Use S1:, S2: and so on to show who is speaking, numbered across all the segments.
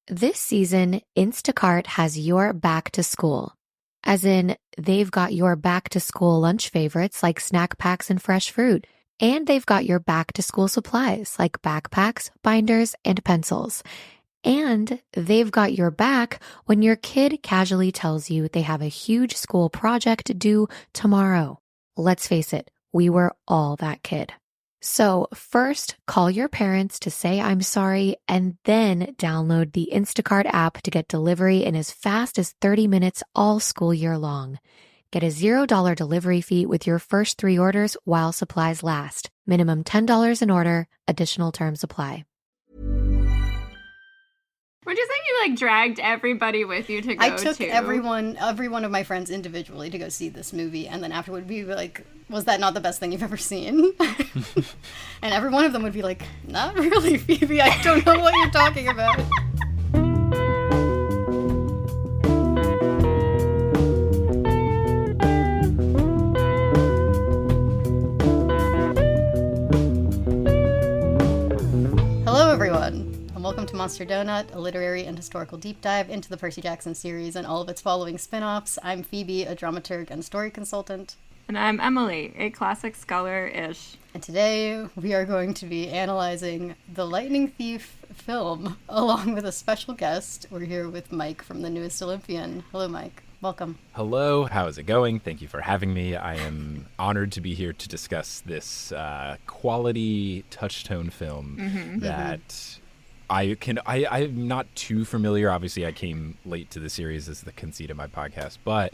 S1: This season, Instacart has your back to school. As in, they've got your back to school lunch favorites like snack packs and fresh fruit. And they've got your back to school supplies like backpacks, binders, and pencils. And they've got your back when your kid casually tells you they have a huge school project due tomorrow. Let's face it, we were all that kid. So first, call your parents to say I'm sorry, and then download the Instacart app to get delivery in as fast as 30 minutes all school year long. Get a $0 delivery fee with your first 3 orders while supplies last. Minimum $10 an order. Additional terms apply.
S2: Would you say you dragged everybody with you to go to?
S3: I took every one of my friends individually to go see this movie, and then afterward we were like, was that not the best thing you've ever seen? And every one of them would be like, not really, Phoebe, I don't know what you're talking about. Hello everyone. Welcome to Monster Donut, a literary and historical deep dive into the Percy Jackson series and all of its following spin-offs. I'm Phoebe, a dramaturg and story consultant.
S2: And I'm Emily, a classic scholar-ish.
S3: And today we are going to be analyzing the Lightning Thief film, along with a special guest. We're here with Mike from the Newest Olympian. Hello, Mike. Welcome.
S4: Hello, how is it going? Thank you for having me. I am honored to be here to discuss this quality touchstone film that... I'm not too familiar. Obviously, I came late to the series as the conceit of my podcast, but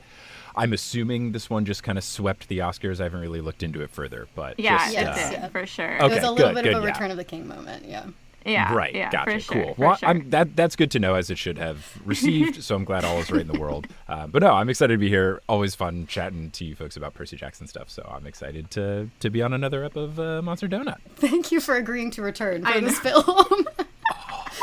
S4: I'm assuming this one just kind of swept the Oscars. I haven't really looked into it further, but
S2: yeah, it did, for sure.
S3: Okay, it was a little bit of a Return of the King moment, yeah.
S2: Yeah,
S4: right.
S2: Yeah,
S4: gotcha.
S2: For sure,
S4: cool.
S2: For
S4: well,
S2: sure.
S4: That's good to know, as it should have received. So I'm glad all is right in the world. But no, I'm excited to be here. Always fun chatting to you folks about Percy Jackson stuff. So I'm excited to be on another ep of Monster Donut.
S3: Thank you for agreeing to return for this film.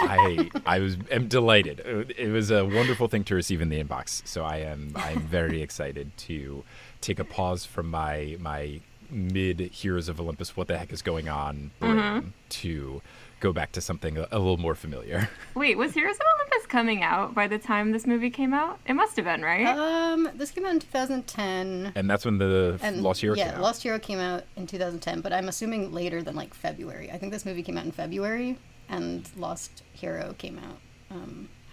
S4: am delighted. It was a wonderful thing to receive in the inbox. So I'm very excited to take a pause from my mid Heroes of Olympus, what the heck is going on, to go back to something a little more familiar.
S2: Wait, was Heroes of Olympus coming out by the time this movie came out? It must have been, right?
S3: This came out in 2010.
S4: And that's when the Lost Hero came out?
S3: Yeah, Lost Hero came out in 2010, but I'm assuming later than February. I think this movie came out in February, and Lost Hero came out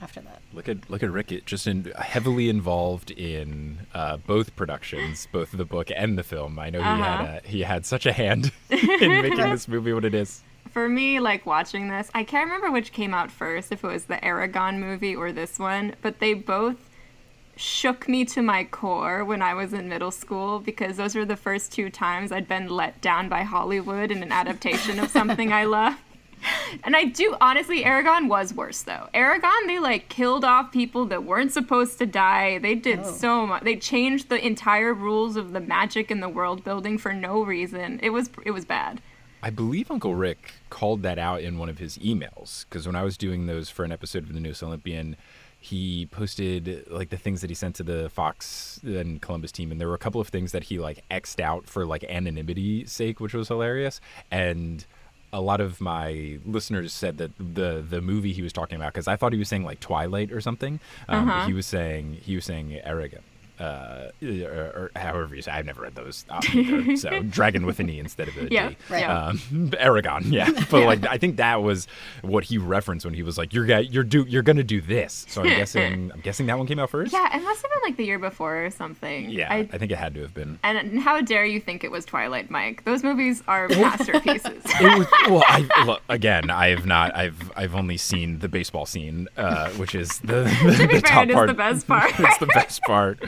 S3: after that. Look
S4: at Rick, just heavily involved in both productions, both the book and the film. I know he had such a hand in making this movie what it is.
S2: For me, watching this, I can't remember which came out first, if it was the Aragon movie or this one, but they both shook me to my core when I was in middle school, because those were the first 2 times I'd been let down by Hollywood in an adaptation of something I love. And I do, honestly, Aragon was worse, though. Aragon, they, killed off people that weren't supposed to die. They did so much. They changed the entire rules of the magic and the world building for no reason. It was bad.
S4: I believe Uncle Rick called that out in one of his emails, because when I was doing those for an episode of the Newest Olympian, he posted the things that he sent to the Fox and Columbus team, and there were a couple of things that he X'd out for anonymity's sake, which was hilarious. And a lot of my listeners said that the movie he was talking about, because I thought he was saying Twilight or something, he was saying Aragon. Or however you say. I've never read those either, so dragon with an E instead of a D.
S3: Right.
S4: Aragon, yeah. But I think that was what he referenced when he was you're gonna do this. So I'm guessing that one came out first.
S2: Yeah, it must have been the year before or something.
S4: Yeah, I think it had to have been.
S2: And how dare you think it was Twilight, Mike? Those movies are masterpieces.
S4: I've only seen the baseball scene, which is the
S2: top
S4: part.
S2: Is the best part.
S4: It's the best part.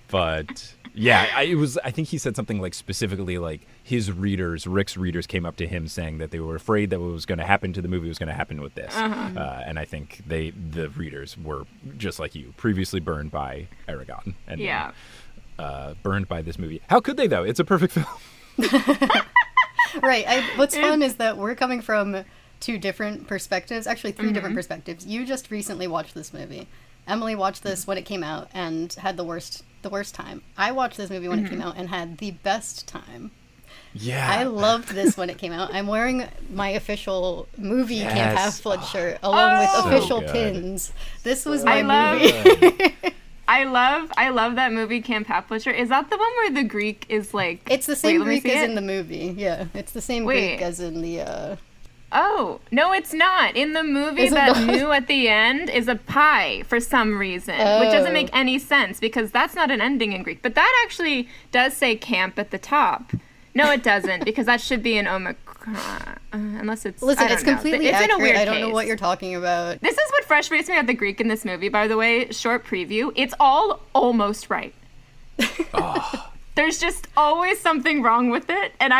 S4: But yeah, I think he said something specifically his readers, Rick's readers, came up to him saying that they were afraid that what was going to happen to the movie was going to happen with this. And I think the readers were just like you, previously burned by Aragon, and burned by this movie. How could they though? It's a perfect film.
S3: Right. What's fun is that we're coming from 2 different perspectives, actually 3 different perspectives. You just recently watched this movie. Emily watched this when it came out and had the worst time. I watched this movie when it came out and had the best time.
S4: Yeah.
S3: I loved this when it came out. I'm wearing my official movie Camp Half-Blood shirt along with
S4: So
S3: official
S4: good.
S3: pins. This was
S2: I
S3: my movie.
S2: I love that movie Camp Half-Blood shirt. Is that the one where the Greek is like...
S3: It's the same
S2: Wait, let me
S3: Greek
S2: see
S3: as
S2: it.
S3: in the movie. Yeah, it's the same
S2: Wait.
S3: Greek as in the...
S2: Oh, no, it's not. In the movie,
S3: Is it
S2: that
S3: not?
S2: new at the end is a pie for some reason, which doesn't make any sense because that's not an ending in Greek. But that actually does say camp at the top. No, it doesn't, because that should be an omicron, unless it's...
S3: Listen,
S2: I don't
S3: it's
S2: know.
S3: completely
S2: It's
S3: accurate.
S2: in a weird
S3: I don't know
S2: case.
S3: what you're talking about.
S2: This is what frustrates me about the Greek in this movie, by the way. Short preview. It's all almost right. There's just always something wrong with it, and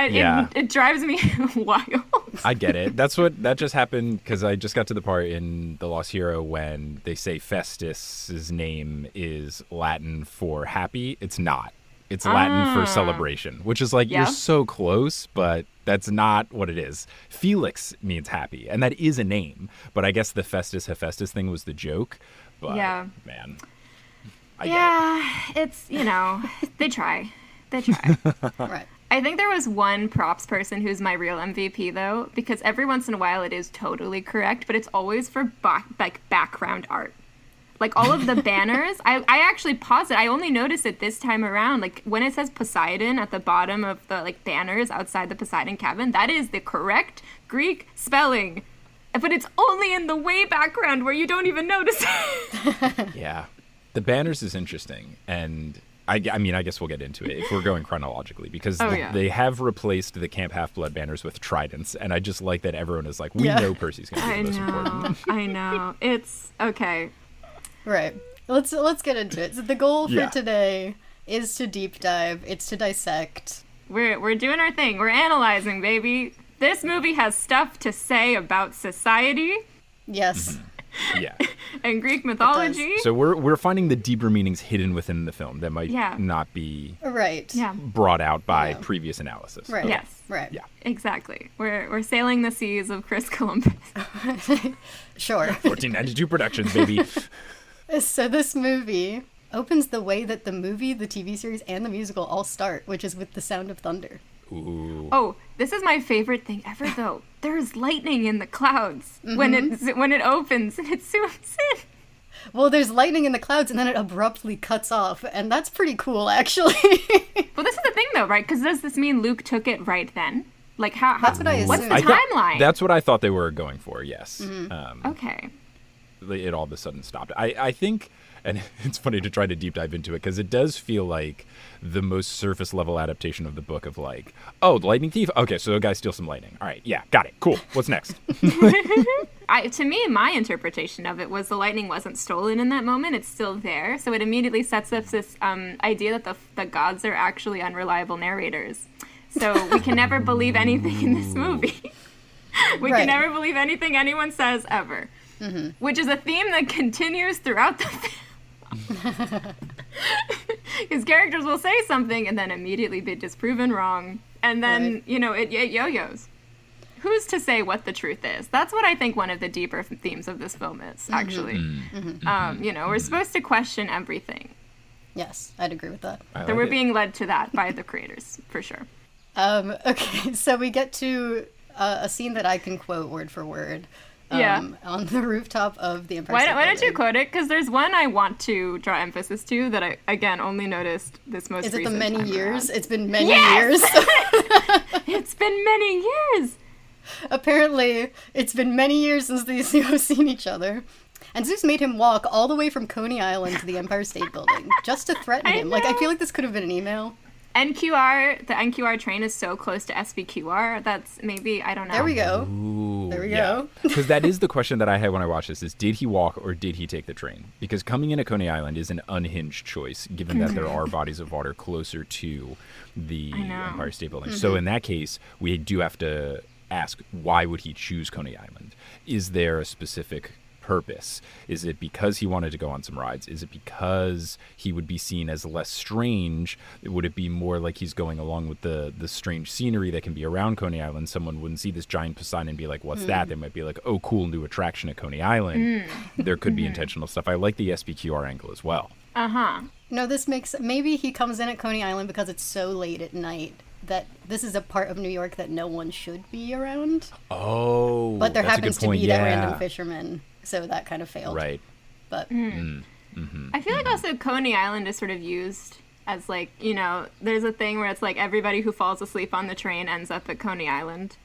S2: it drives me wild.
S4: I get it. That just happened because I just got to the part in The Lost Hero when they say Festus's name is Latin for happy. It's not. It's Latin for celebration, which is like,
S2: Yeah.
S4: you're so close, but that's not what it is. Felix means happy, and that is a name. But I guess the Festus Hephaestus thing was the joke. But,
S2: Yeah.
S4: man, I get it.
S2: It's, they try. They try.
S3: Right.
S2: I think there was one props person who's my real MVP, though, because every once in a while it is totally correct, but it's always for background art. Like all of the banners, I actually paused it. I only noticed it this time around. Like when it says Poseidon at the bottom of the banners outside the Poseidon cabin, that is the correct Greek spelling. But it's only in the way background where you don't even notice it.
S4: Yeah. The banners is interesting, and I mean, I guess we'll get into it if we're going chronologically, because they have replaced the Camp Half-Blood banners with tridents, and I just like that everyone is like, we know Percy's going to be the most important.
S2: I know. It's okay.
S3: Right. Let's get into it. So the goal for
S4: Yeah.
S3: today is to deep dive. It's to dissect.
S2: We're doing our thing. We're analyzing, baby. This movie has stuff to say about society
S3: Yes.
S4: Yeah.
S2: and Greek mythology.
S4: So we're finding the deeper meanings hidden within the film that might not be
S3: Right.
S2: Yeah.
S4: brought out by previous analysis.
S3: Right.
S2: Yes.
S3: Right.
S4: Yeah.
S2: Exactly. We're sailing the seas of Chris Columbus.
S3: Sure.
S4: 1492 Productions, baby.
S3: So this movie opens the way that the movie, the TV series, and the musical all start, which is with the sound of thunder.
S4: Ooh.
S2: Oh, this is my favorite thing ever, though. There's lightning in the clouds when it opens and it zooms in.
S3: Well, there's lightning in the clouds, and then it abruptly cuts off, and that's pretty cool, actually.
S2: Well, this is the thing, though, right? Because does this mean Luke took it right then? Like, how?
S3: That's what I
S2: What's the
S3: assumed.
S2: timeline?
S4: That's what I thought they were going for, yes.
S2: Okay.
S4: It all of a sudden stopped. I think, and it's funny to try to deep dive into it, because it does feel like the most surface level adaptation of the book of like, oh, the lightning thief? Okay, so a guy steals some lightning. All right, yeah, got it. Cool. What's next?
S2: To me, my interpretation of it was the lightning wasn't stolen in that moment. It's still there. So it immediately sets up this idea that the gods are actually unreliable narrators. So we can never believe anything in this movie. We
S3: Right.
S2: can never believe anything anyone says ever. Which is a theme that continues throughout the film. His characters will say something and then immediately be disproven wrong. And then,
S3: Right.
S2: it yo-yos. Who's to say what the truth is? That's what I think one of the deeper themes of this film is, actually. We're supposed to question everything.
S3: Yes, I'd agree with that.
S4: I
S2: So
S4: like
S2: we're
S4: it.
S2: being led to that by the creators, for sure.
S3: Okay, so we get to a scene that I can quote word for word. On the rooftop of the Empire
S2: Why
S3: State
S2: don't you
S3: Building.
S2: quote it? Because there's one I want to draw emphasis to that I, again, only noticed this most
S3: Is it the
S2: recent
S3: many
S2: time
S3: years?
S2: around.
S3: It's been many
S2: Yes!
S3: years.
S2: It's been many years!
S3: Apparently, it's been many years since these two have seen each other. And Zeus made him walk all the way from Coney Island to the Empire State Building just to threaten him. Like, I feel like this could have been an email.
S2: The NQR train is so close to SBQR, that's maybe, I don't know.
S3: There we go.
S4: Ooh,
S3: There we
S4: yeah.
S3: go.
S4: Because that is the question that I had when I watched this: is did he walk or did he take the train? Because coming into Coney Island is an unhinged choice, given that there are bodies of water closer to the Empire State Building. So in that case, we do have to ask, why would he choose Coney Island? Is there a specific purpose? Is it because he wanted to go on some rides? Is it because he would be seen as less strange? Would it be more like he's going along with the strange scenery that can be around Coney Island? Someone wouldn't see this giant Poseidon and be like, what's that? They might be like, oh, cool, new attraction at Coney Island. There could be intentional stuff. I like the SBQR angle as well.
S2: Uh-huh.
S3: No, this makes... Maybe he comes in at Coney Island because it's so late at night that this is a part of New York that no one should be around.
S4: Oh,
S3: But there
S4: that's a
S3: happens
S4: good
S3: to
S4: point.
S3: be
S4: Yeah.
S3: that random fisherman, so that kind of failed.
S4: Right.
S3: But
S2: I feel like also Coney Island is sort of used as like, you know, there's a thing where it's like everybody who falls asleep on the train ends up at Coney Island.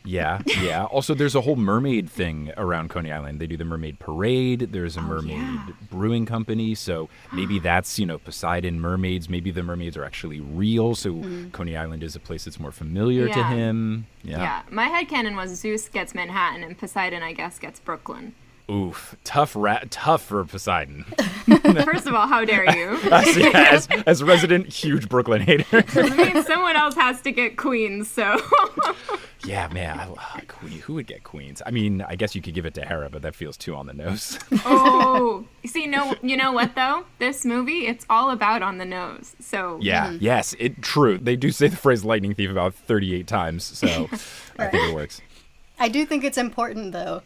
S4: Yeah, yeah. Also, there's a whole mermaid thing around Coney Island. They do the mermaid parade. There's a mermaid brewing company. So maybe that's, you know, Poseidon mermaids. Maybe the mermaids are actually real. So Coney Island is a place that's more familiar to
S2: Yeah.
S4: him.
S2: Yeah. My headcanon was Zeus gets Manhattan and Poseidon, I guess, gets Brooklyn.
S4: Oof, tough for Poseidon.
S2: First of all, how dare you?
S4: as resident huge Brooklyn hater.
S2: I mean, someone else has to get Queens, so.
S4: Yeah, man, who would get Queens? I mean, I guess you could give it to Hera, but that feels too on the nose.
S2: Oh, see, no, you know what though? This movie, it's all about on the nose. So
S4: Yeah, yes, true. They do say the phrase lightning thief about 38 times, so I think it works.
S3: I do think it's important, though.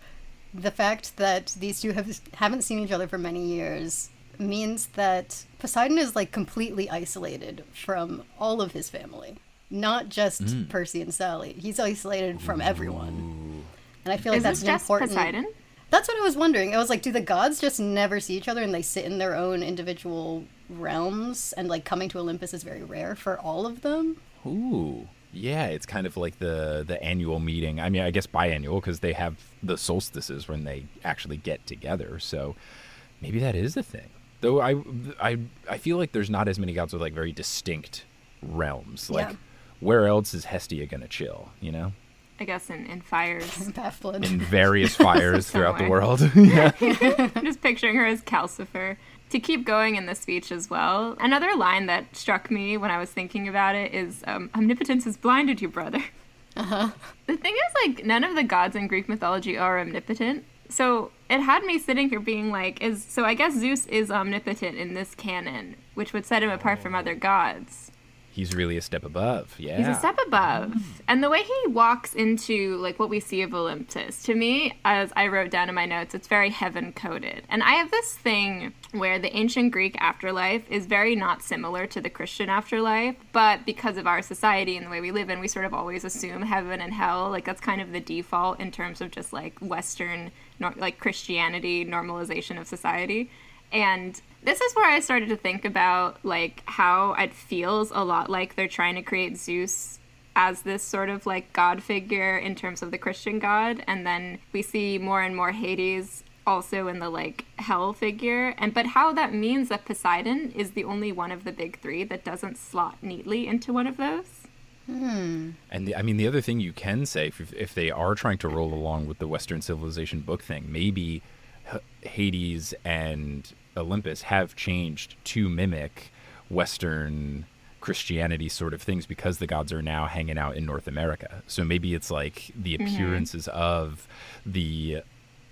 S3: The fact that these two haven't seen each other for many years means that Poseidon is like completely isolated from all of his family. Not just Percy and Sally. He's isolated from everyone. And I feel like
S2: is
S3: that's
S2: this
S3: an
S2: just
S3: important...
S2: Poseidon?
S3: That's what I was wondering. I was like, do the gods just never see each other and they sit in their own individual realms? And like coming to Olympus is very rare for all of them?
S4: Ooh. Yeah, it's kind of like the annual meeting. I mean, I guess biannual because they have the solstices when they actually get together. So maybe that is the thing. Though I feel like there's not as many gods with like very distinct realms. Like, where else is Hestia gonna chill? You know?
S2: I guess in fires.
S3: Half-blood.
S4: In various fires throughout the
S2: Somewhere.
S4: world. Yeah.
S2: I'm just picturing her as Calcifer. To keep going in the speech as well, another line that struck me when I was thinking about it is, omnipotence has blinded you, brother. The thing is, like, none of the gods in Greek mythology are omnipotent. So it had me sitting here being like, so I guess Zeus is omnipotent in this canon, which would set him apart from other gods.
S4: He's really a step above. Yeah.
S2: He's a step above. And the way he walks into, like, what we see of Olympus, to me, as I wrote down in my notes, it's very heaven-coded. And I have this thing where the ancient Greek afterlife is very not similar to the Christian afterlife, but because of our society and the way we live in, we sort of always assume heaven and hell. Like, that's kind of the default in terms of just, like, Western, like, Christianity normalization of society. And this is where I started to think about, like, how it feels a lot like they're trying to create Zeus as this sort of, like, god figure in terms of the Christian god. And then we see more and more Hades also in the, like, hell figure. But how that means that Poseidon is the only one of the big three that doesn't slot neatly into one of those.
S4: And the other thing you can say, if they are trying to roll along with the Western civilization book thing, maybe Hades and Olympus have changed to mimic Western Christianity sort of things because the gods are now hanging out in North America. So maybe it's like the appearances of the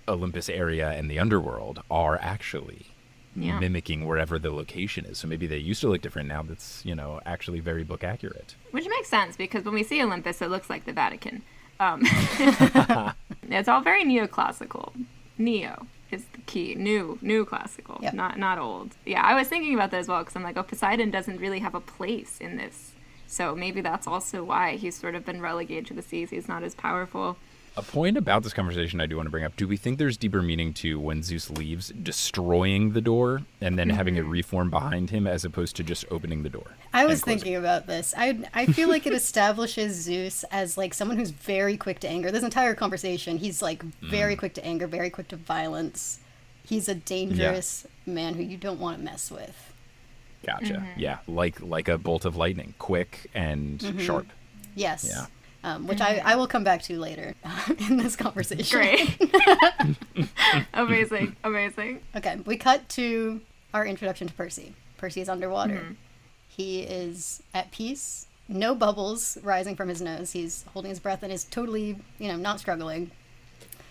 S4: Olympus area and the underworld are actually mimicking wherever the location is. So maybe they used to look different. Now that's, you know, actually very book accurate.
S2: Which makes sense because when we see Olympus, it looks like the Vatican. It's all very neoclassical. Neo is the key. New classical, not old. Yeah, I was thinking about that as well because I'm like, oh, Poseidon doesn't really have a place in this. So maybe that's also why he's sort of been relegated to the seas. He's not as powerful.
S4: A point about this conversation I do want to bring up. Do we think there's deeper meaning to when Zeus leaves, destroying the door and then having it reform behind him as opposed to just opening the door?
S3: I was thinking about this. I feel like it establishes Zeus as like someone who's very quick to anger. This entire conversation, he's like very quick to anger, very quick to violence. He's a dangerous man who you don't want to mess with.
S4: Gotcha. Yeah, like a bolt of lightning, quick and sharp.
S3: Yes.
S4: Yeah.
S3: Which I will come back to later in this conversation.
S2: Great. Amazing.
S3: Okay, we cut to our introduction to Percy. Percy is underwater. He is at peace. No bubbles rising from his nose. He's holding his breath and is totally, not struggling.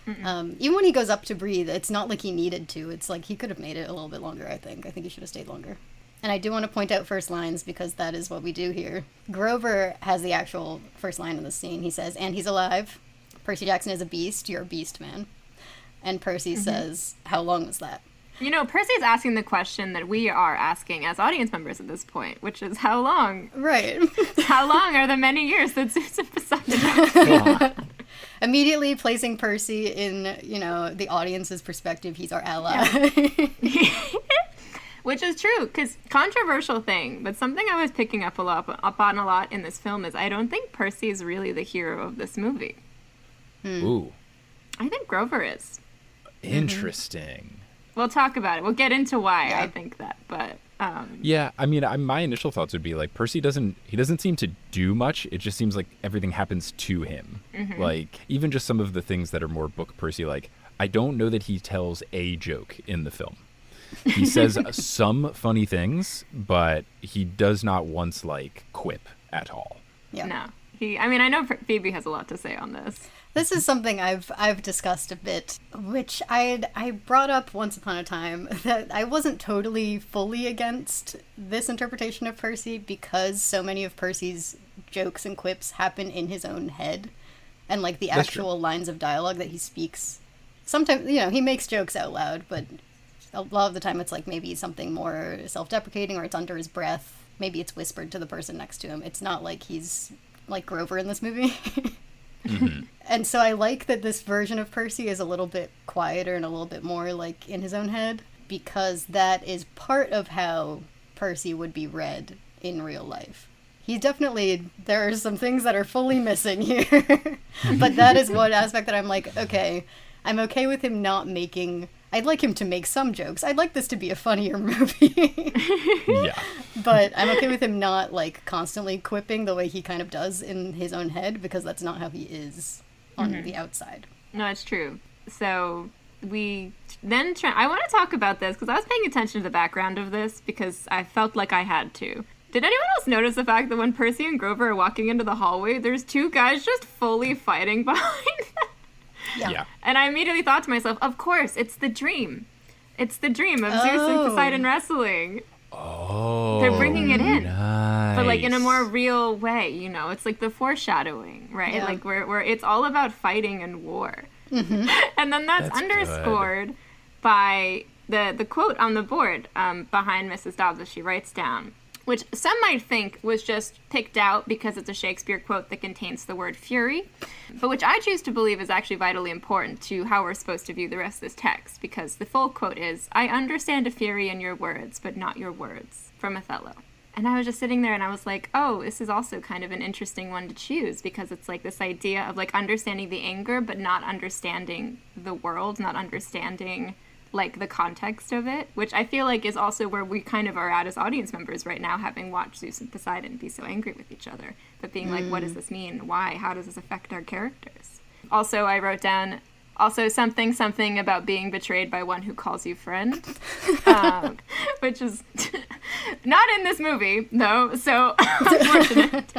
S3: Even when he goes up to breathe, it's not like he needed to. It's like he could have made it a little bit longer, I think. I think he should have stayed longer. And I do want to point out first lines because that is what we do here. Grover has the actual first line in the scene. He says, "And he's alive. Percy Jackson is a beast. You're a beast, man." And Percy says, "How long was that?"
S2: You know, Percy's asking the question that we are asking as audience members at this point, which is how long?
S3: Right.
S2: How long are the many years that Zeus and Poseidon?
S3: Immediately placing Percy in, the audience's perspective, he's our ally. Yeah.
S2: Which is true, because controversial thing, but something I was picking up on a lot in this film is I don't think Percy is really the hero of this movie.
S4: Ooh.
S2: I think Grover is.
S4: Interesting.
S2: We'll talk about it. We'll get into why I think that, but...
S4: Yeah, I mean, my initial thoughts would be like Percy doesn't seem to do much. It just seems like everything happens to him. Like even just some of the things that are more book Percy, like I don't know that he tells a joke in the film. He says some funny things, but he does not once like quip at all.
S3: Yeah.
S2: No. I know Phoebe has a lot to say on this.
S3: This is something I've discussed a bit, which I brought up once upon a time, that I wasn't totally fully against this interpretation of Percy because so many of Percy's jokes and quips happen in his own head, and like the actual lines of dialogue that he speaks. Sometimes, he makes jokes out loud, but a lot of the time it's like maybe something more self-deprecating or it's under his breath. Maybe it's whispered to the person next to him. It's not like he's like Grover in this movie. And so I like that this version of Percy is a little bit quieter and a little bit more like in his own head, because that is part of how Percy would be read in real life. There are some things that are fully missing here. But that is one aspect that I'm like, okay, I'm okay with him not making... I'd like him to make some jokes. I'd like this to be a funnier movie.
S4: Yeah.
S3: But I'm okay with him not, like, constantly quipping the way he kind of does in his own head, because that's not how he is on the outside. No,
S2: it's true. So we then I want to talk about this, because I was paying attention to the background of this, because I felt like I had to. Did anyone else notice the fact that when Percy and Grover are walking into the hallway, there's two guys just fully fighting behind them?
S3: Yeah.
S2: And I immediately thought to myself, of course, it's the dream. It's the dream of Zeus and Poseidon wrestling.
S4: Oh,
S2: they're bringing it in,
S4: nice.
S2: but like in a more real way. It's like the foreshadowing, right?
S3: Yeah.
S2: Like where it's all about fighting and war, and then that's underscored by the quote on the board behind Mrs. Dobbs as she writes down, which some might think was just picked out because it's a Shakespeare quote that contains the word fury, but which I choose to believe is actually vitally important to how we're supposed to view the rest of this text, because the full quote is, "I understand a fury in your words, but not your words," from Othello. And I was just sitting there and I was like, oh, this is also kind of an interesting one to choose, because it's like this idea of like understanding the anger, but not understanding the world, not understanding like the context of it, which I feel like is also where we kind of are at as audience members right now, having watched Zeus and Poseidon be so angry with each other, but being like, what does this mean? Why? How does this affect our characters? Also, I wrote down something about being betrayed by one who calls you friend, which is not in this movie, though, so unfortunate.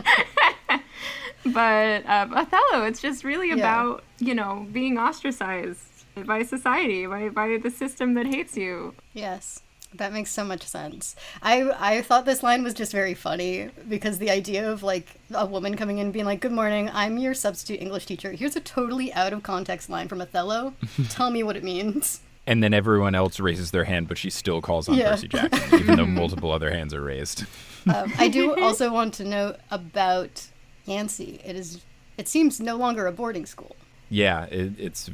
S2: But Othello, it's just really about, being ostracized by society, by the system that hates you.
S3: Yes, that makes so much sense. I thought this line was just very funny, because the idea of like a woman coming in and being like, "Good morning, I'm your substitute English teacher. Here's a totally out of context line from Othello. Tell me what it means." And
S4: then everyone else raises their hand, but she still calls on Percy Jackson, even though multiple other hands are raised.
S3: I do also want to note about Yancey. It seems no longer a boarding school.
S4: Yeah, it's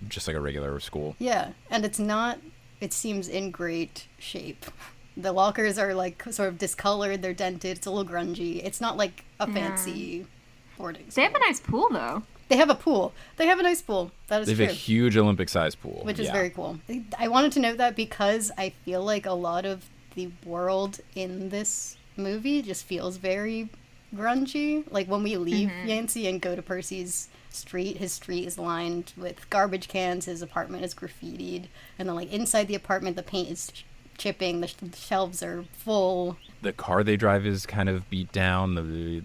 S4: just like a regular school.
S3: Yeah, and it seems in great shape. The lockers are like sort of discolored, they're dented, it's a little grungy. It's not like a fancy boarding school.
S2: They have a nice pool, though.
S3: They have a pool. They have a nice pool. That is true.
S4: They have a huge Olympic-sized pool.
S3: Which is very cool. I wanted to note that because I feel like a lot of the world in this movie just feels very grungy. Like when we leave Yancey and go to Percy's street, his street is lined with garbage cans, his apartment is graffitied, and then like inside the apartment the paint is chipping, the shelves are full.
S4: The car they drive is kind of beat down.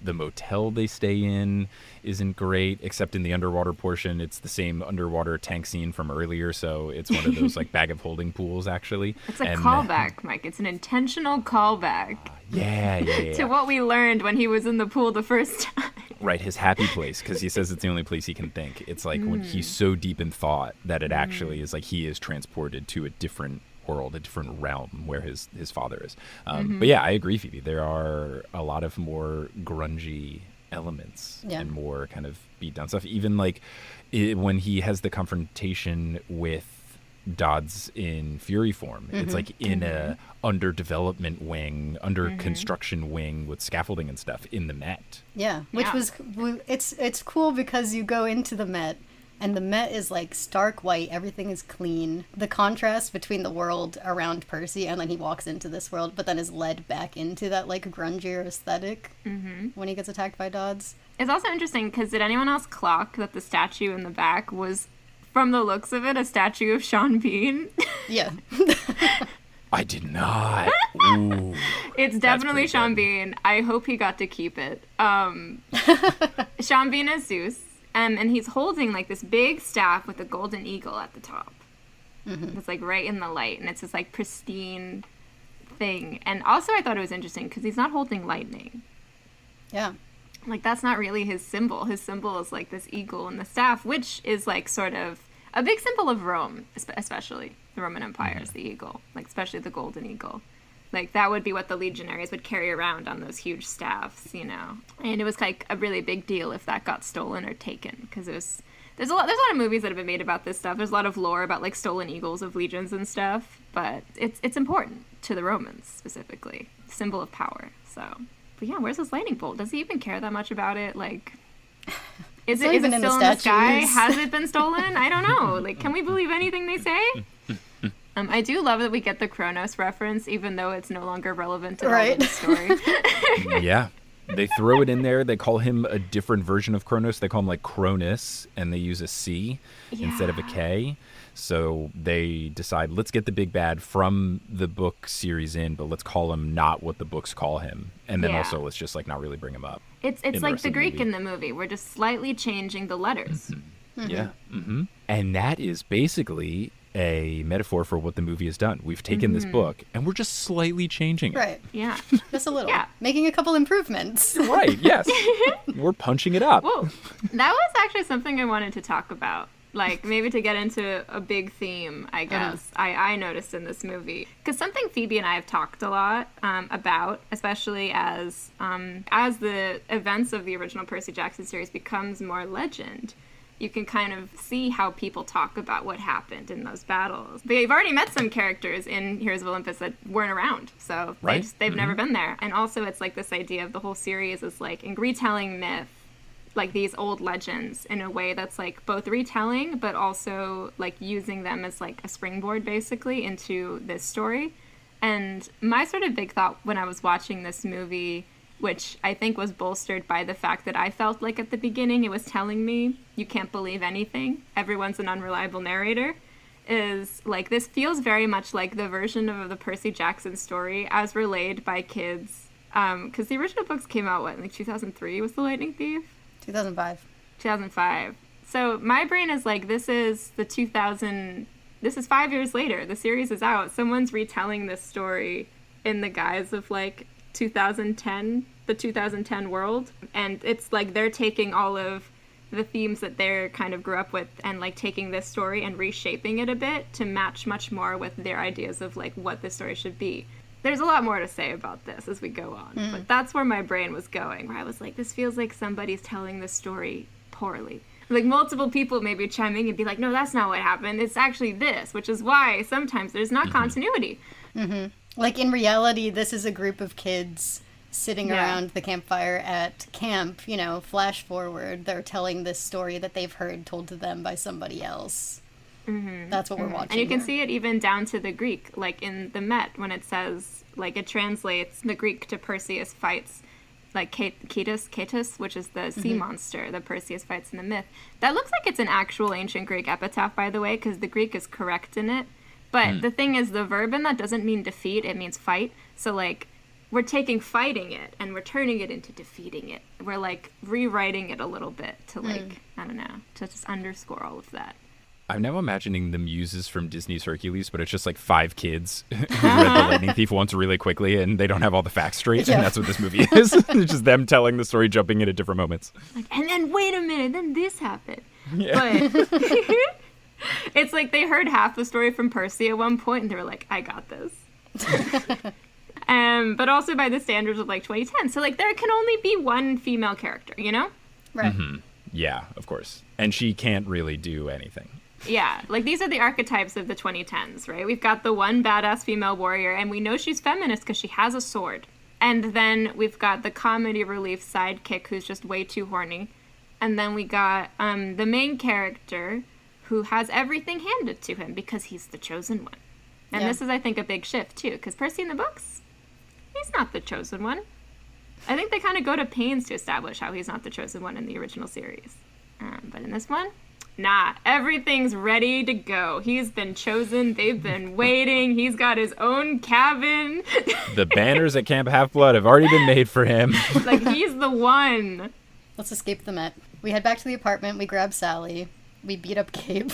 S4: The motel they stay in isn't great, except in the underwater portion. It's the same underwater tank scene from earlier, so it's one of those like bag of holding pools, actually.
S2: It's a callback, Mike. It's an intentional callback.
S4: Yeah.
S2: To what we learned when he was in the pool the first time.
S4: Right, his happy place, because he says it's the only place he can think. It's like when he's so deep in thought that it actually is like he is transported to a different world, a different realm where his father is. But yeah, I agree, Phoebe. There are a lot of more grungy elements and more kind of beat down stuff. Even like when he has the confrontation with Dodds in Fury form, it's like in a under development wing, under construction wing with scaffolding and stuff in the Met.
S3: Yeah, which was it's cool because you go into the Met and the Met is like stark white, everything is clean. The contrast between the world around Percy and then he walks into this world, but then is led back into that like grungier aesthetic when he gets attacked by Dodds.
S2: It's also interesting because did anyone else clock that the statue in the back was, from the looks of it, a statue of Sean Bean?
S3: Yeah.
S4: I did not. Ooh,
S2: it's definitely Sean Bean. I hope he got to keep it. Sean Bean is Zeus, and he's holding like this big staff with a golden eagle at the top. It's like right in the light, and it's this like pristine thing. And also I thought it was interesting because he's not holding lightning.
S3: Yeah.
S2: Like, that's not really his symbol. His symbol is, like, this eagle and the staff, which is, like, sort of a big symbol of Rome, especially the Roman Empire is the eagle, like, especially the golden eagle. Like, that would be what the legionaries would carry around on those huge staffs, you know. And it was, like, a really big deal if that got stolen or taken, because it was... There's a lot of movies that have been made about this stuff. There's a lot of lore about, like, stolen eagles of legions and stuff, but it's important to the Romans, specifically. Symbol of power, so... But yeah, where's this lightning bolt? Does he even care that much about it? Like, is it still in the sky? Has it been stolen? I don't know. Like, can we believe anything they say? I do love that we get the Kronos reference, even though it's no longer relevant at all to the story.
S4: Yeah. They throw it in there. They call him a different version of Kronos. They call him, like, Cronus, and they use a C instead of a K. So they decide, let's get the big bad from the book series in, but let's call him not what the books call him. And then also let's just, like, not really bring him up.
S2: It's like the Greek in the movie. We're just slightly changing the letters.
S4: Yeah. And that is basically a metaphor for what the movie has done. We've taken this book and we're just slightly changing it.
S3: Right.
S2: Yeah.
S3: Just a little. Yeah. Making a couple improvements.
S4: Right, yes. We're punching it up.
S2: Well, that was actually something I wanted to talk about. Like, maybe to get into a big theme, I guess, I noticed in this movie. Because something Phoebe and I have talked a lot about, especially as the events of the original Percy Jackson series becomes more legend, you can kind of see how people talk about what happened in those battles. They've already met some characters in Heroes of Olympus that weren't around, so they've never been there. And also it's like this idea of the whole series is like in retelling myth, like these old legends in a way that's like both retelling but also like using them as like a springboard basically into this story. And my sort of big thought when I was watching this movie, which I think was bolstered by the fact that I felt like at the beginning it was telling me you can't believe anything, everyone's an unreliable narrator, is like this feels very much like the version of the Percy Jackson story as relayed by kids, because the original books came out what, like 2003 was The Lightning Thief? 2005. So my brain is like, this is 5 years later. The series is out. Someone's retelling this story in the guise of like 2010, the 2010 world. And it's like they're taking all of the themes that they're kind of grew up with and like taking this story and reshaping it a bit to match much more with their ideas of like what this story should be. There's a lot more to say about this as we go on, but that's where my brain was going, where I was like, this feels like somebody's telling this story poorly. Like, multiple people maybe chiming and be like, no, that's not what happened. It's actually this, which is why sometimes there's not continuity.
S3: Like, in reality, this is a group of kids sitting around the campfire at camp, you know, flash forward. They're telling this story that they've heard told to them by somebody else. That's what we're watching.
S2: And you can
S3: here.
S2: see it even down to the Greek, like in the Met, when it says, like, it translates the Greek to Perseus fights, like Cetus, which is the sea monster that Perseus fights in the myth. That looks like it's an actual ancient Greek epitaph, by the way, because the Greek is correct in it. But the thing is, the verb in that doesn't mean defeat, it means fight. So, like, we're taking fighting it and we're turning it into defeating it. We're, like, rewriting it a little bit to, like, I don't know, to just underscore all of that.
S4: I'm now imagining the muses from Disney's Hercules, but it's just like 5 kids who read The Lightning Thief once really quickly and they don't have all the facts straight, and that's what this movie is. It's just them telling the story, jumping in at different moments.
S2: Like, and then wait a minute, then this happened.
S4: Yeah.
S2: It's like they heard half the story from Percy at one point, and they were like, I got this. But also by the standards of, like, 2010. So, like, there can only be one female character, you know?
S3: Right.
S4: Mm-hmm. Yeah, of course. And she can't really do anything.
S2: Yeah, like, these are the archetypes of the 2010s, right? We've got the one badass female warrior, and we know she's feminist because she has a sword. And then we've got the comedy relief sidekick who's just way too horny. And then we got the main character who has everything handed to him because he's the chosen one. And this is, I think, a big shift, too, because Percy in the books, he's not the chosen one. I think they kind of go to pains to establish how he's not the chosen one in the original series. But in this one, nah, everything's ready to go. He's been chosen. They've been waiting. He's got his own cabin.
S4: The banners at Camp Half-Blood have already been made for him.
S2: Like, he's the one.
S3: Let's escape the Met. We head back to the apartment. We grab Sally. We beat up Gabe.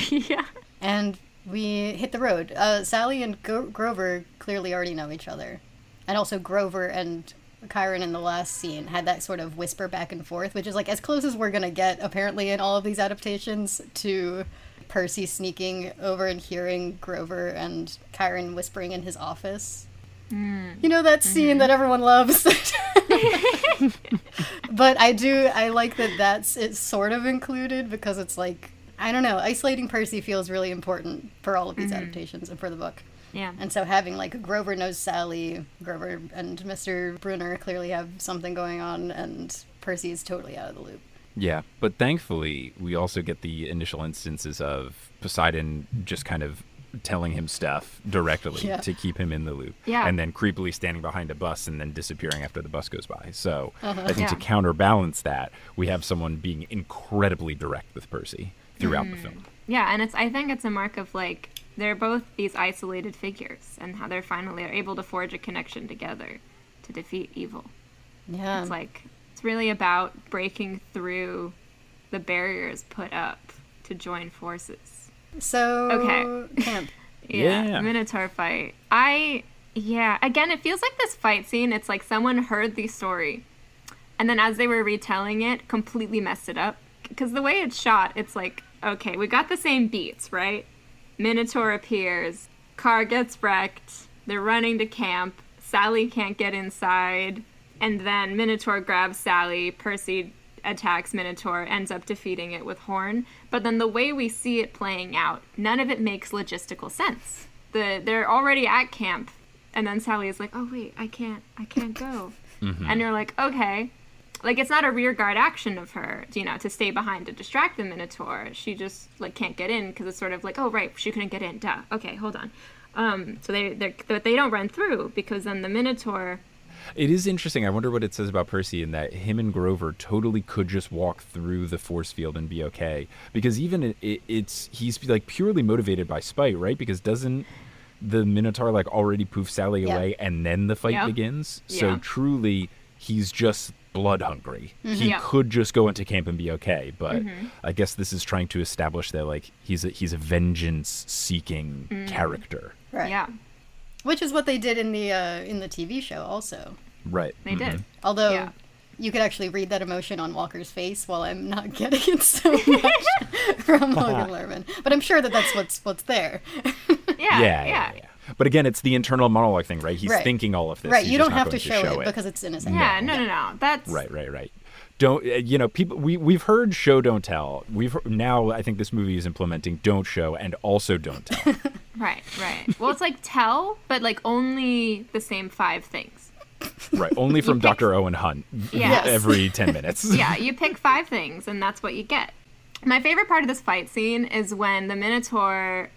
S2: Yeah.
S3: And we hit the road. Sally and Grover clearly already know each other. And also Grover and Chiron in the last scene had that sort of whisper back and forth, which is like as close as we're going to get, apparently, in all of these adaptations to Percy sneaking over and hearing Grover and Chiron whispering in his office. You know that scene that everyone loves? But I like that it's sort of included because it's like, I don't know, isolating Percy feels really important for all of these adaptations and for the book.
S2: Yeah.
S3: And so having, like, Grover knows Sally, Grover and Mr. Brunner clearly have something going on, and Percy is totally out of the loop.
S4: Yeah, but thankfully, we also get the initial instances of Poseidon just kind of telling him stuff directly to keep him in the loop.
S2: Yeah.
S4: And then creepily standing behind a bus and then disappearing after the bus goes by. So I think to counterbalance that, we have someone being incredibly direct with Percy throughout the film.
S2: Yeah, and I think it's a mark of, like, they're both these isolated figures and how they're finally able to forge a connection together to defeat evil.
S3: Yeah.
S2: It's like, it's really about breaking through the barriers put up to join forces.
S3: So, camp.
S4: Yeah.
S2: Minotaur fight. Again, it feels like this fight scene, it's like someone heard the story and then as they were retelling it, completely messed it up. Because the way it's shot, it's like, okay, we got the same beats, right? Minotaur appears, car gets wrecked, they're running to camp, Sally can't get inside, and then Minotaur grabs Sally, Percy attacks Minotaur, ends up defeating it with Horn. But then the way we see it playing out, none of it makes logistical sense. They're already at camp, and then Sally is like, oh wait, I can't go. And you're like, okay. Like, it's not a rear guard action of her, you know, to stay behind to distract the Minotaur. She just, like, can't get in because it's sort of like, oh, right, she couldn't get in. Duh. Okay, hold on. So they don't run through because then the Minotaur...
S4: It is interesting. I wonder what it says about Percy in that him and Grover totally could just walk through the force field and be okay. Because even he's, like, purely motivated by spite, right? Because doesn't the Minotaur, like, already poof Sally away and then the fight begins? So truly, he's just... blood hungry. He could just go into camp and be okay, but I guess this is trying to establish that, like, he's a vengeance seeking character.
S3: Right.
S2: Yeah.
S3: Which is what they did in the TV show also.
S4: Right.
S2: They did.
S3: Although you could actually read that emotion on Walker's face while I'm not getting it so much from Logan Lerman. But I'm sure that's what's there.
S2: Yeah.
S4: But again, it's the internal monologue thing, right? He's thinking all of this.
S3: Right,
S4: He's
S3: you
S4: just
S3: don't
S4: not
S3: have to
S4: going
S3: show it because it's innocent.
S2: Yeah, no. That's...
S4: Right. Don't, people, we've heard show, don't tell. Now I think this movie is implementing don't show and also don't tell.
S2: Right. Well, it's like tell, but, like, only the same 5 things.
S4: Right, only from Dr. Owen Hunt every 10 minutes.
S2: Yeah, you pick 5 things and that's what you get. My favorite part of this fight scene is when the Minotaur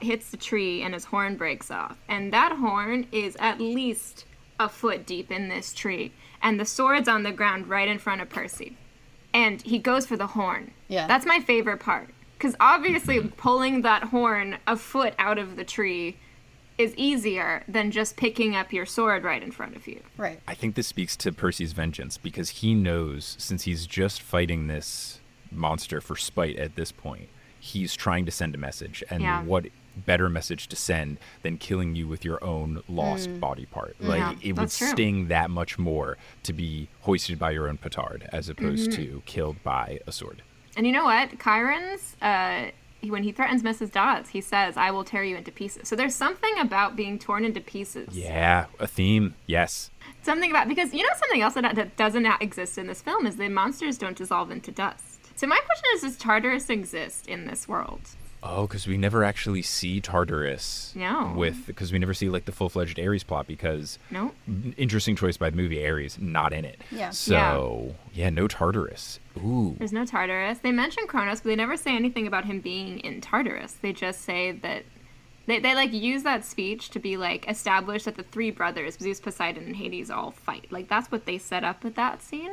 S2: hits the tree and his horn breaks off. And that horn is at least a foot deep in this tree. And the sword's on the ground right in front of Percy. And he goes for the horn.
S3: Yeah.
S2: That's my favorite part. Because obviously pulling that horn a foot out of the tree is easier than just picking up your sword right in front of you.
S3: Right.
S4: I think this speaks to Percy's vengeance because he knows, since he's just fighting this monster for spite at this point, he's trying to send a message, and what better message to send than killing you with your own lost body part. Like, it would sting that much more to be hoisted by your own petard as opposed to killed by a sword.
S2: And you know what? Chiron's when he threatens Mrs. Dodds, he says, "I will tear you into pieces." So there's something about being torn into pieces.
S4: Yeah, a theme. Yes.
S2: Something about, because something else that doesn't exist in this film is the monsters don't dissolve into dust. So my question is, does Tartarus exist in this world?
S4: Oh, because we never actually see Tartarus.
S2: No.
S4: Because we never see like the full-fledged Ares plot, because
S2: No.
S4: interesting choice by the movie, Ares not in it.
S3: Yeah.
S4: So yeah, no Tartarus. Ooh.
S2: There's no Tartarus. They mention Kronos, but they never say anything about him being in Tartarus. They just say that they like use that speech to be like establish that the three brothers, Zeus, Poseidon, and Hades, all fight. Like that's what they set up with that scene.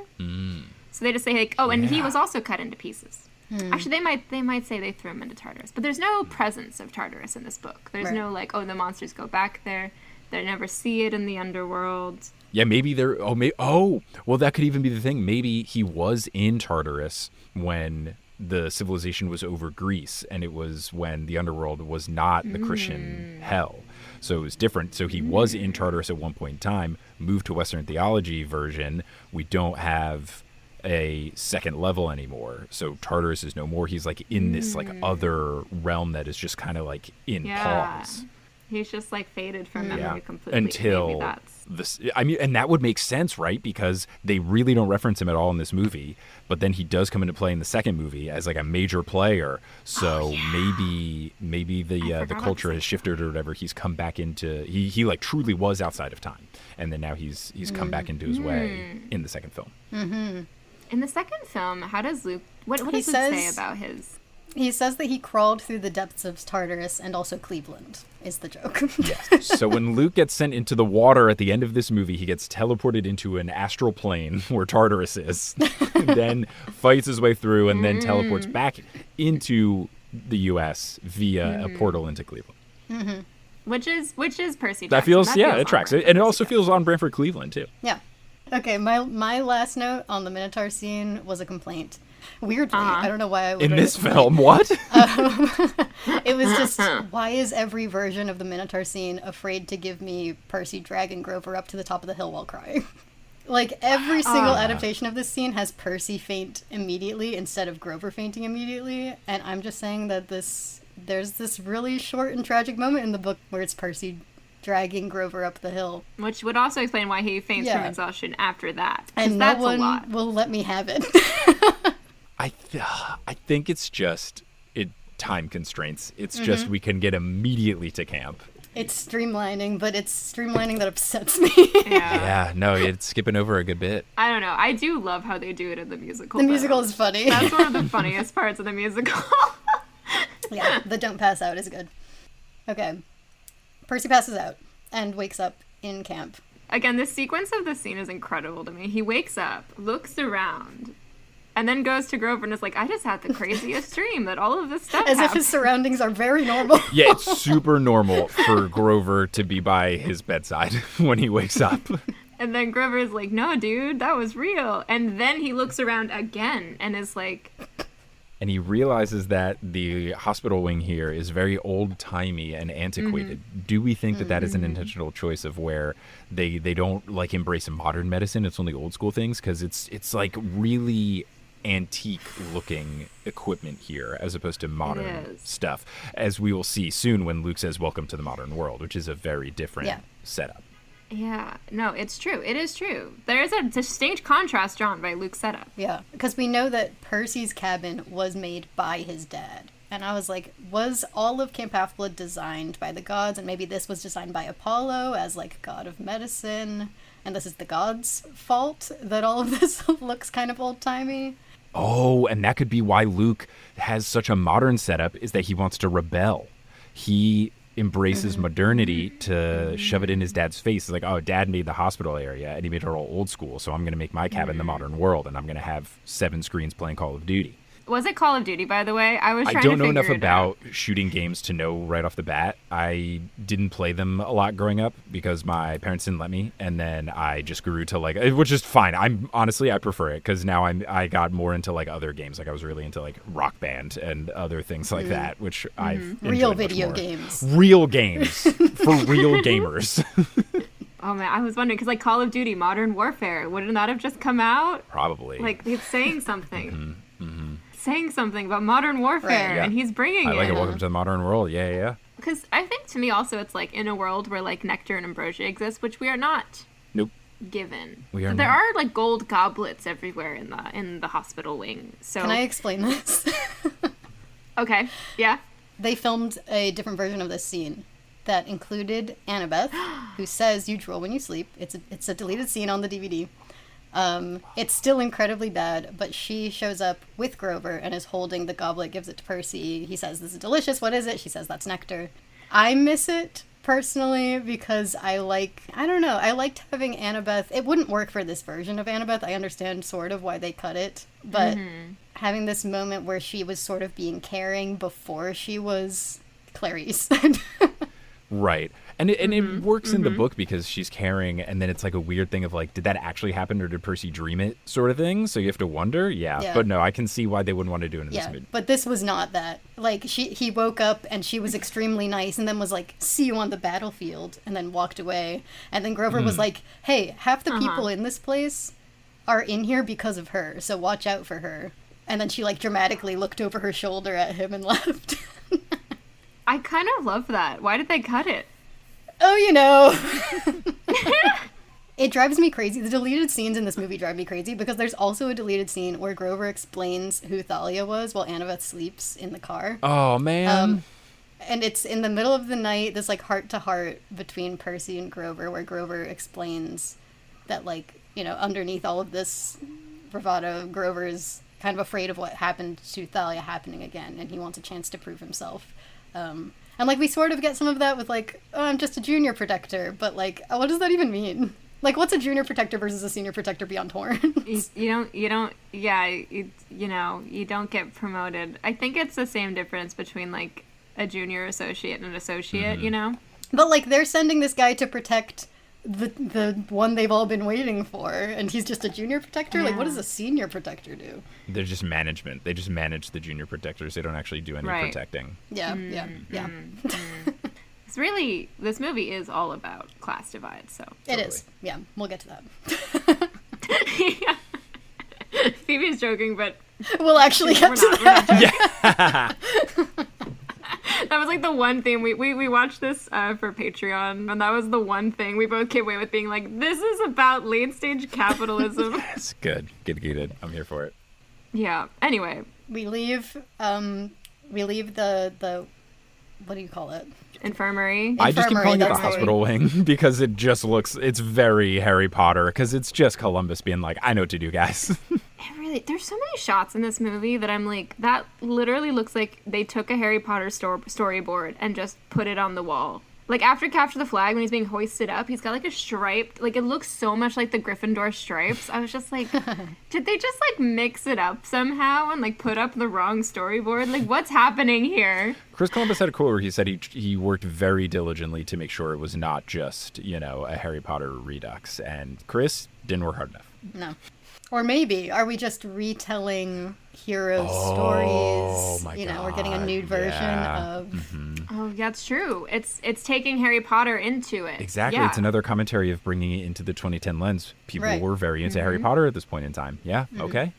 S2: So they just say like, oh, and he was also cut into pieces. Actually, they might say they threw him into Tartarus, but there's no presence of Tartarus in this book. There's no like, oh, the monsters go back there. They never see it in the underworld.
S4: Yeah, maybe they're. Well, that could even be the thing. Maybe he was in Tartarus when the civilization was over Greece, and it was when the underworld was not the Christian hell. So it was different. So he was in Tartarus at one point in time. Moved to Western theology version. We don't have a second level anymore, so Tartarus is no more. He's like in this like other realm that is just kind of like in pause.
S2: He's just like faded from memory completely.
S4: Until
S2: maybe that's...
S4: this, I mean, and that would make sense, right? Because they really don't reference him at all in this movie, but then he does come into play in the second movie as like a major player. So maybe the culture has shifted or whatever. He's come back into he like truly was outside of time, and then now he's come back into his way in the second film.
S2: In the second film, how does Luke... What does Luke say about his...
S3: He says that he crawled through the depths of Tartarus and also Cleveland, is the joke.
S4: Yes. So when Luke gets sent into the water at the end of this movie, he gets teleported into an astral plane where Tartarus is, then fights his way through, and then teleports back into the U.S. via a portal into Cleveland.
S2: Which is Percy Jackson.
S4: That feels, it tracks. And it also
S2: Jackson.
S4: feels on brand for Cleveland, too.
S3: Yeah. Okay, my last note on the Minotaur scene was a complaint. Weirdly, I don't know why I would.
S4: In this film, what?
S3: It was just, why is every version of the Minotaur scene afraid to give me Percy dragging Grover up to the top of the hill while crying? Like, every single adaptation of this scene has Percy faint immediately instead of Grover fainting immediately, and I'm just saying that there's this really short and tragic moment in the book where it's Percy dragging Grover up the hill.
S2: Which would also explain why he faints from exhaustion after that.
S3: And no one will let me have it.
S4: I think it's just time constraints. It's just we can get immediately to camp.
S3: It's streamlining, but it's streamlining that upsets me.
S4: Yeah, no, it's skipping over a good bit.
S2: I don't know. I do love how they do it in the musical.
S3: The musical is funny.
S2: That's one of the funniest parts of the musical.
S3: Yeah, the don't pass out is good. Okay. Percy passes out and wakes up in camp.
S2: Again, this sequence of the scene is incredible to me. He wakes up, looks around, and then goes to Grover and is like, I just had the craziest dream that all of this stuff
S3: As
S2: happened.
S3: if his surroundings are very normal.
S4: Yeah, it's super normal for Grover to be by his bedside when he wakes up.
S2: And then Grover's like, no, dude, that was real. And then he looks around again and is like...
S4: And he realizes that the hospital wing here is very old-timey and antiquated. Do we think that that is an intentional choice of where they don't like embrace modern medicine? It's only old school things? Because it's like really antique looking equipment here as opposed to modern stuff, as we will see soon when Luke says welcome to the modern world, which is a very different setup.
S2: Yeah, no, it's true. It is true. There is a distinct contrast drawn by Luke's setup.
S3: Yeah, because we know that Percy's cabin was made by his dad. And I was like, was all of Camp Half-Blood designed by the gods? And maybe this was designed by Apollo as like god of medicine. And this is the gods' fault that all of this looks kind of old-timey.
S4: Oh, and that could be why Luke has such a modern setup, is that he wants to rebel. He embraces modernity to shove it in his dad's face. It's like, oh, dad made the hospital area and he made it all old school, so I'm going to make my cabin the modern world, and I'm going to have 7 screens playing Call of Duty.
S2: Was it Call of Duty, by the way? I
S4: don't know enough about shooting games to know right off the bat. I didn't play them a lot growing up because my parents didn't let me, and then I just grew to like, which is fine. I prefer it because now I got more into like other games. Like I was really into like Rock Band and other things like that, which I've
S3: real video games.
S4: Real games for real gamers.
S2: Oh man, I was wondering because like Call of Duty Modern Warfare, wouldn't that have just come out?
S4: Probably.
S2: Like it's saying something. saying something about modern warfare,
S3: Right.
S2: and he's bringing
S4: I like
S2: it.
S4: it. Welcome to the modern world. Yeah, yeah.
S2: Because I think to me also it's like in a world where like nectar and ambrosia exist, which we are not
S4: Nope.
S2: given.
S4: We are
S2: There
S4: not.
S2: are like gold goblets everywhere in the hospital wing. So
S3: Can I explain this?
S2: okay, yeah.
S3: They filmed a different version of this scene that included Annabeth, who says "you drool when you sleep." It's a deleted scene on the DVD. It's still incredibly bad, but she shows up with Grover and is holding the goblet, gives it to Percy. He says, "This is delicious. What is it?" She says, "That's nectar." I miss it personally because I liked having Annabeth. It wouldn't work for this version of Annabeth. I understand sort of why they cut it, but having this moment where she was sort of being caring before she was Clarice.
S4: Right. And it works in the book because she's caring, and then it's like a weird thing of like, did that actually happen or did Percy dream it sort of thing? So you have to wonder. Yeah. But no, I can see why they wouldn't want to do it in this movie.
S3: But this was not that. Like, he woke up and she was extremely nice and then was like, "See you on the battlefield," and then walked away. And then Grover was like, "Hey, half the people in this place are in here because of her, so watch out for her." And then she like dramatically looked over her shoulder at him and left.
S2: I kind of love that. Why did they cut it?
S3: Oh, you know. It drives me crazy. The deleted scenes in this movie drive me crazy because there's also a deleted scene where Grover explains who Thalia was while Annabeth sleeps in the car.
S4: Oh, man.
S3: And it's in the middle of the night, this like heart-to-heart between Percy and Grover, where Grover explains that, like, you know, underneath all of this bravado, Grover's kind of afraid of what happened to Thalia happening again, and he wants a chance to prove himself. And, like, we sort of get some of that with, like, "Oh, I'm just a junior protector," but, like, what does that even mean? Like, what's a junior protector versus a senior protector beyond horns?
S2: You don't get promoted. I think it's the same difference between, like, a junior associate and an associate, you know?
S3: But, like, they're sending this guy to protect the one they've all been waiting for, and he's just a junior protector? Like, what does a senior protector do?
S4: They're just management. They just manage the junior protectors. They don't actually do any protecting.
S3: Yeah.
S2: It's really, this movie is all about class divide, so.
S3: It is. Yeah, we'll get to that.
S2: Phoebe's joking, but
S3: We'll actually get to that.
S2: that was like the one thing we watched this for Patreon, and that was the one thing we both came away with being like, this is about late stage capitalism.
S4: Yes, good. I'm here for it.
S2: Yeah. Anyway,
S3: We leave the what do you call it?
S2: infirmary.
S4: I just keep calling it the
S3: that's how
S4: hospital wing because it just looks, it's very Harry Potter because it's just Columbus being like, I know what to do, guys.
S2: There's so many shots in this movie that I'm like, that literally looks like they took a Harry Potter storyboard and just put it on the wall. Like, after Capture the Flag, when he's being hoisted up, he's got, like, a striped... Like, it looks so much like the Gryffindor stripes. I was just like, did they just, like, mix it up somehow and, like, put up the wrong storyboard? Like, what's happening here?
S4: Chris Columbus had a quote where he said he worked very diligently to make sure it was not just, you know, a Harry Potter redux. And Chris didn't work hard enough.
S3: No. Or maybe, are we just retelling heroes'
S4: Oh,
S3: stories?
S4: my
S3: You know, we're
S4: God,
S3: getting a nude version
S4: yeah.
S3: of...
S2: Oh, that's true. It's taking Harry Potter into it.
S4: Exactly.
S2: Yeah.
S4: It's another commentary of bringing it into the 2010 lens. People
S3: Right.
S4: were very into Harry Potter at this point in time. Yeah. Okay.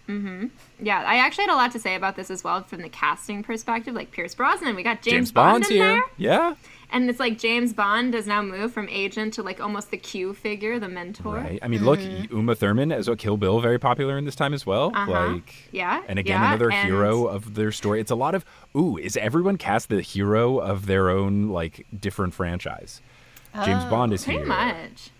S2: Yeah, I actually had a lot to say about this as well from the casting perspective. Like, Pierce Brosnan, we got James
S4: Bond's
S2: Bond in
S4: here.
S2: there.
S4: Yeah.
S2: And it's like James Bond has now moved from agent to, like, almost the Q figure, the mentor.
S4: Right. I mean, look, Uma Thurman as a Kill Bill, very popular in this time as well. Like,
S2: Yeah.
S4: and again,
S2: yeah,
S4: another
S2: and-
S4: hero of their story. It's a lot of, is everyone cast the hero of their own, like, different franchise? James Bond is
S2: Pretty
S4: here.
S2: much.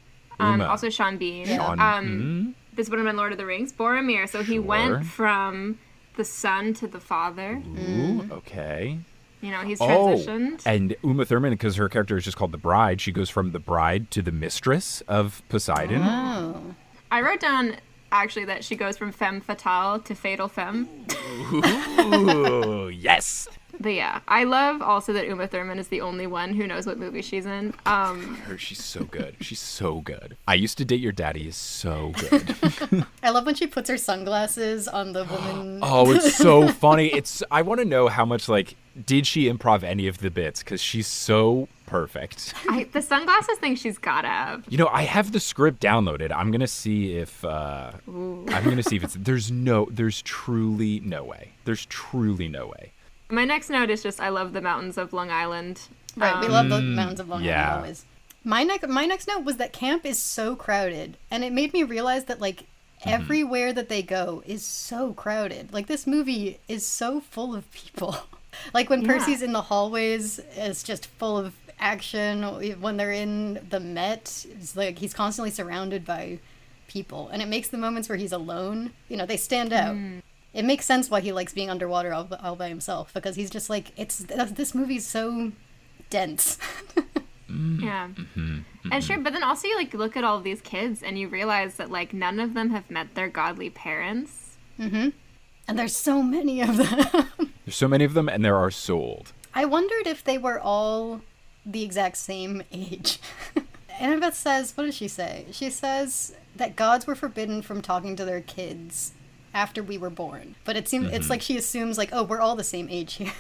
S4: Uma.
S2: Also Sean Bean.
S4: Sean-
S2: This would have been Lord of the Rings. Boromir. So he
S4: Sure.
S2: went from the son to the father.
S4: Ooh, okay.
S2: You know, he's transitioned.
S4: And Uma Thurman, because her character is just called the Bride, she goes from the bride to the mistress of Poseidon.
S3: Oh.
S2: I wrote down, actually, that she goes from femme fatale to fatal femme.
S4: Ooh, yes.
S2: But yeah, I love also that Uma Thurman is the only one who knows what movie she's in.
S4: She's so good. She's so good. I Used to Date Your Daddy is so good.
S3: I love when she puts her sunglasses on the woman.
S4: Oh, it's so funny. I want to know how much, like, did she improv any of the bits? Because she's so perfect.
S2: The sunglasses thing she's gotta have.
S4: You know, I have the script downloaded. I'm gonna see if it's. There's truly no way. There's truly no way.
S2: My next note is just I love the mountains of Long Island.
S3: Right, we love the mountains of Long
S4: yeah.
S3: Island always. My next note was that camp is so crowded, and it made me realize that like everywhere that they go is so crowded. Like this movie is so full of people. Like when Percy's in the hallways, it's just full of action. When they're in the Met, it's like he's constantly surrounded by people, and it makes the moments where he's alone, you know, they stand out. It makes sense why he likes being underwater all by himself, because he's just like, this movie's so dense.
S2: Yeah. And sure, but then also you like look at all of these kids and you realize that like none of them have met their godly parents.
S3: And there's so many of them.
S4: There's so many of them, and they are so old.
S3: I wondered if they were all the exact same age. Annabeth says, what does she say? She says that gods were forbidden from talking to their kids after we were born. But it seems it's like she assumes like, oh, we're all the same age here.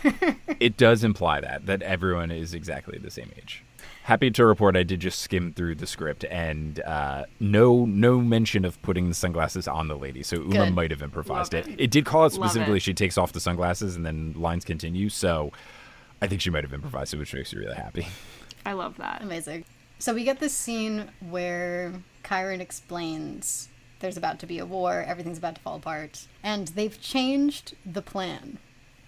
S4: It does imply that everyone is exactly the same age. Happy to report I did just skim through the script, and no mention of putting the sunglasses on the lady, so Uma
S3: Good.
S4: might have improvised it. It did call out
S2: Love
S4: specifically
S2: it.
S4: she takes off the sunglasses and then lines continue, so I think she might have improvised it, which makes me really happy.
S2: I love that.
S3: Amazing. So we get this scene where Chiron explains there's about to be a war, everything's about to fall apart, and they've changed the plan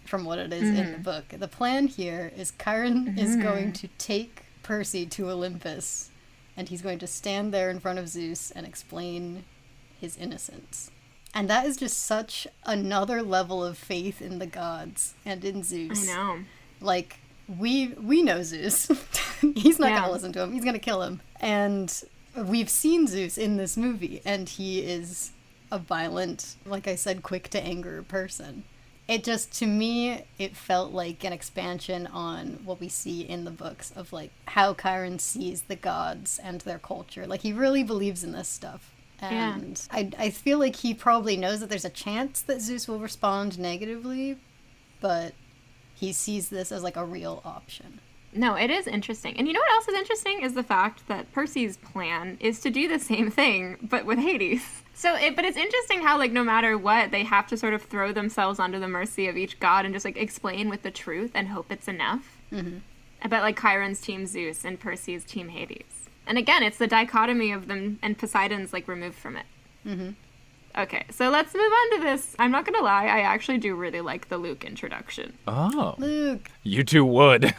S3: from what it is in the book. The plan here is Chiron is going to take Percy to Olympus, and he's going to stand there in front of Zeus and explain his innocence. And that is just such another level of faith in the gods and in Zeus.
S2: I know.
S3: Like, we know Zeus. He's not
S2: Yeah.
S3: going to listen to him. He's going to kill him. And we've seen Zeus in this movie, and he is a violent, like I said, quick to anger person. It just, to me, it felt like an expansion on what we see in the books of, like, how Chiron sees the gods and their culture. Like, he really believes in this stuff. And I feel like he probably knows that there's a chance that Zeus will respond negatively, but he sees this as, like, a real option.
S2: No, it is interesting. And you know what else is interesting is the fact that Percy's plan is to do the same thing, but with Hades. But it's interesting how, like, no matter what, they have to sort of throw themselves under the mercy of each god and just, like, explain with the truth and hope it's enough. About, like, Chiron's team Zeus and Percy's team Hades. And again, it's the dichotomy of them, and Poseidon's, like, removed from it. Okay, so let's move on to this. I'm not gonna lie, I actually do really like the Luke introduction.
S4: Oh.
S3: Luke.
S4: You two would.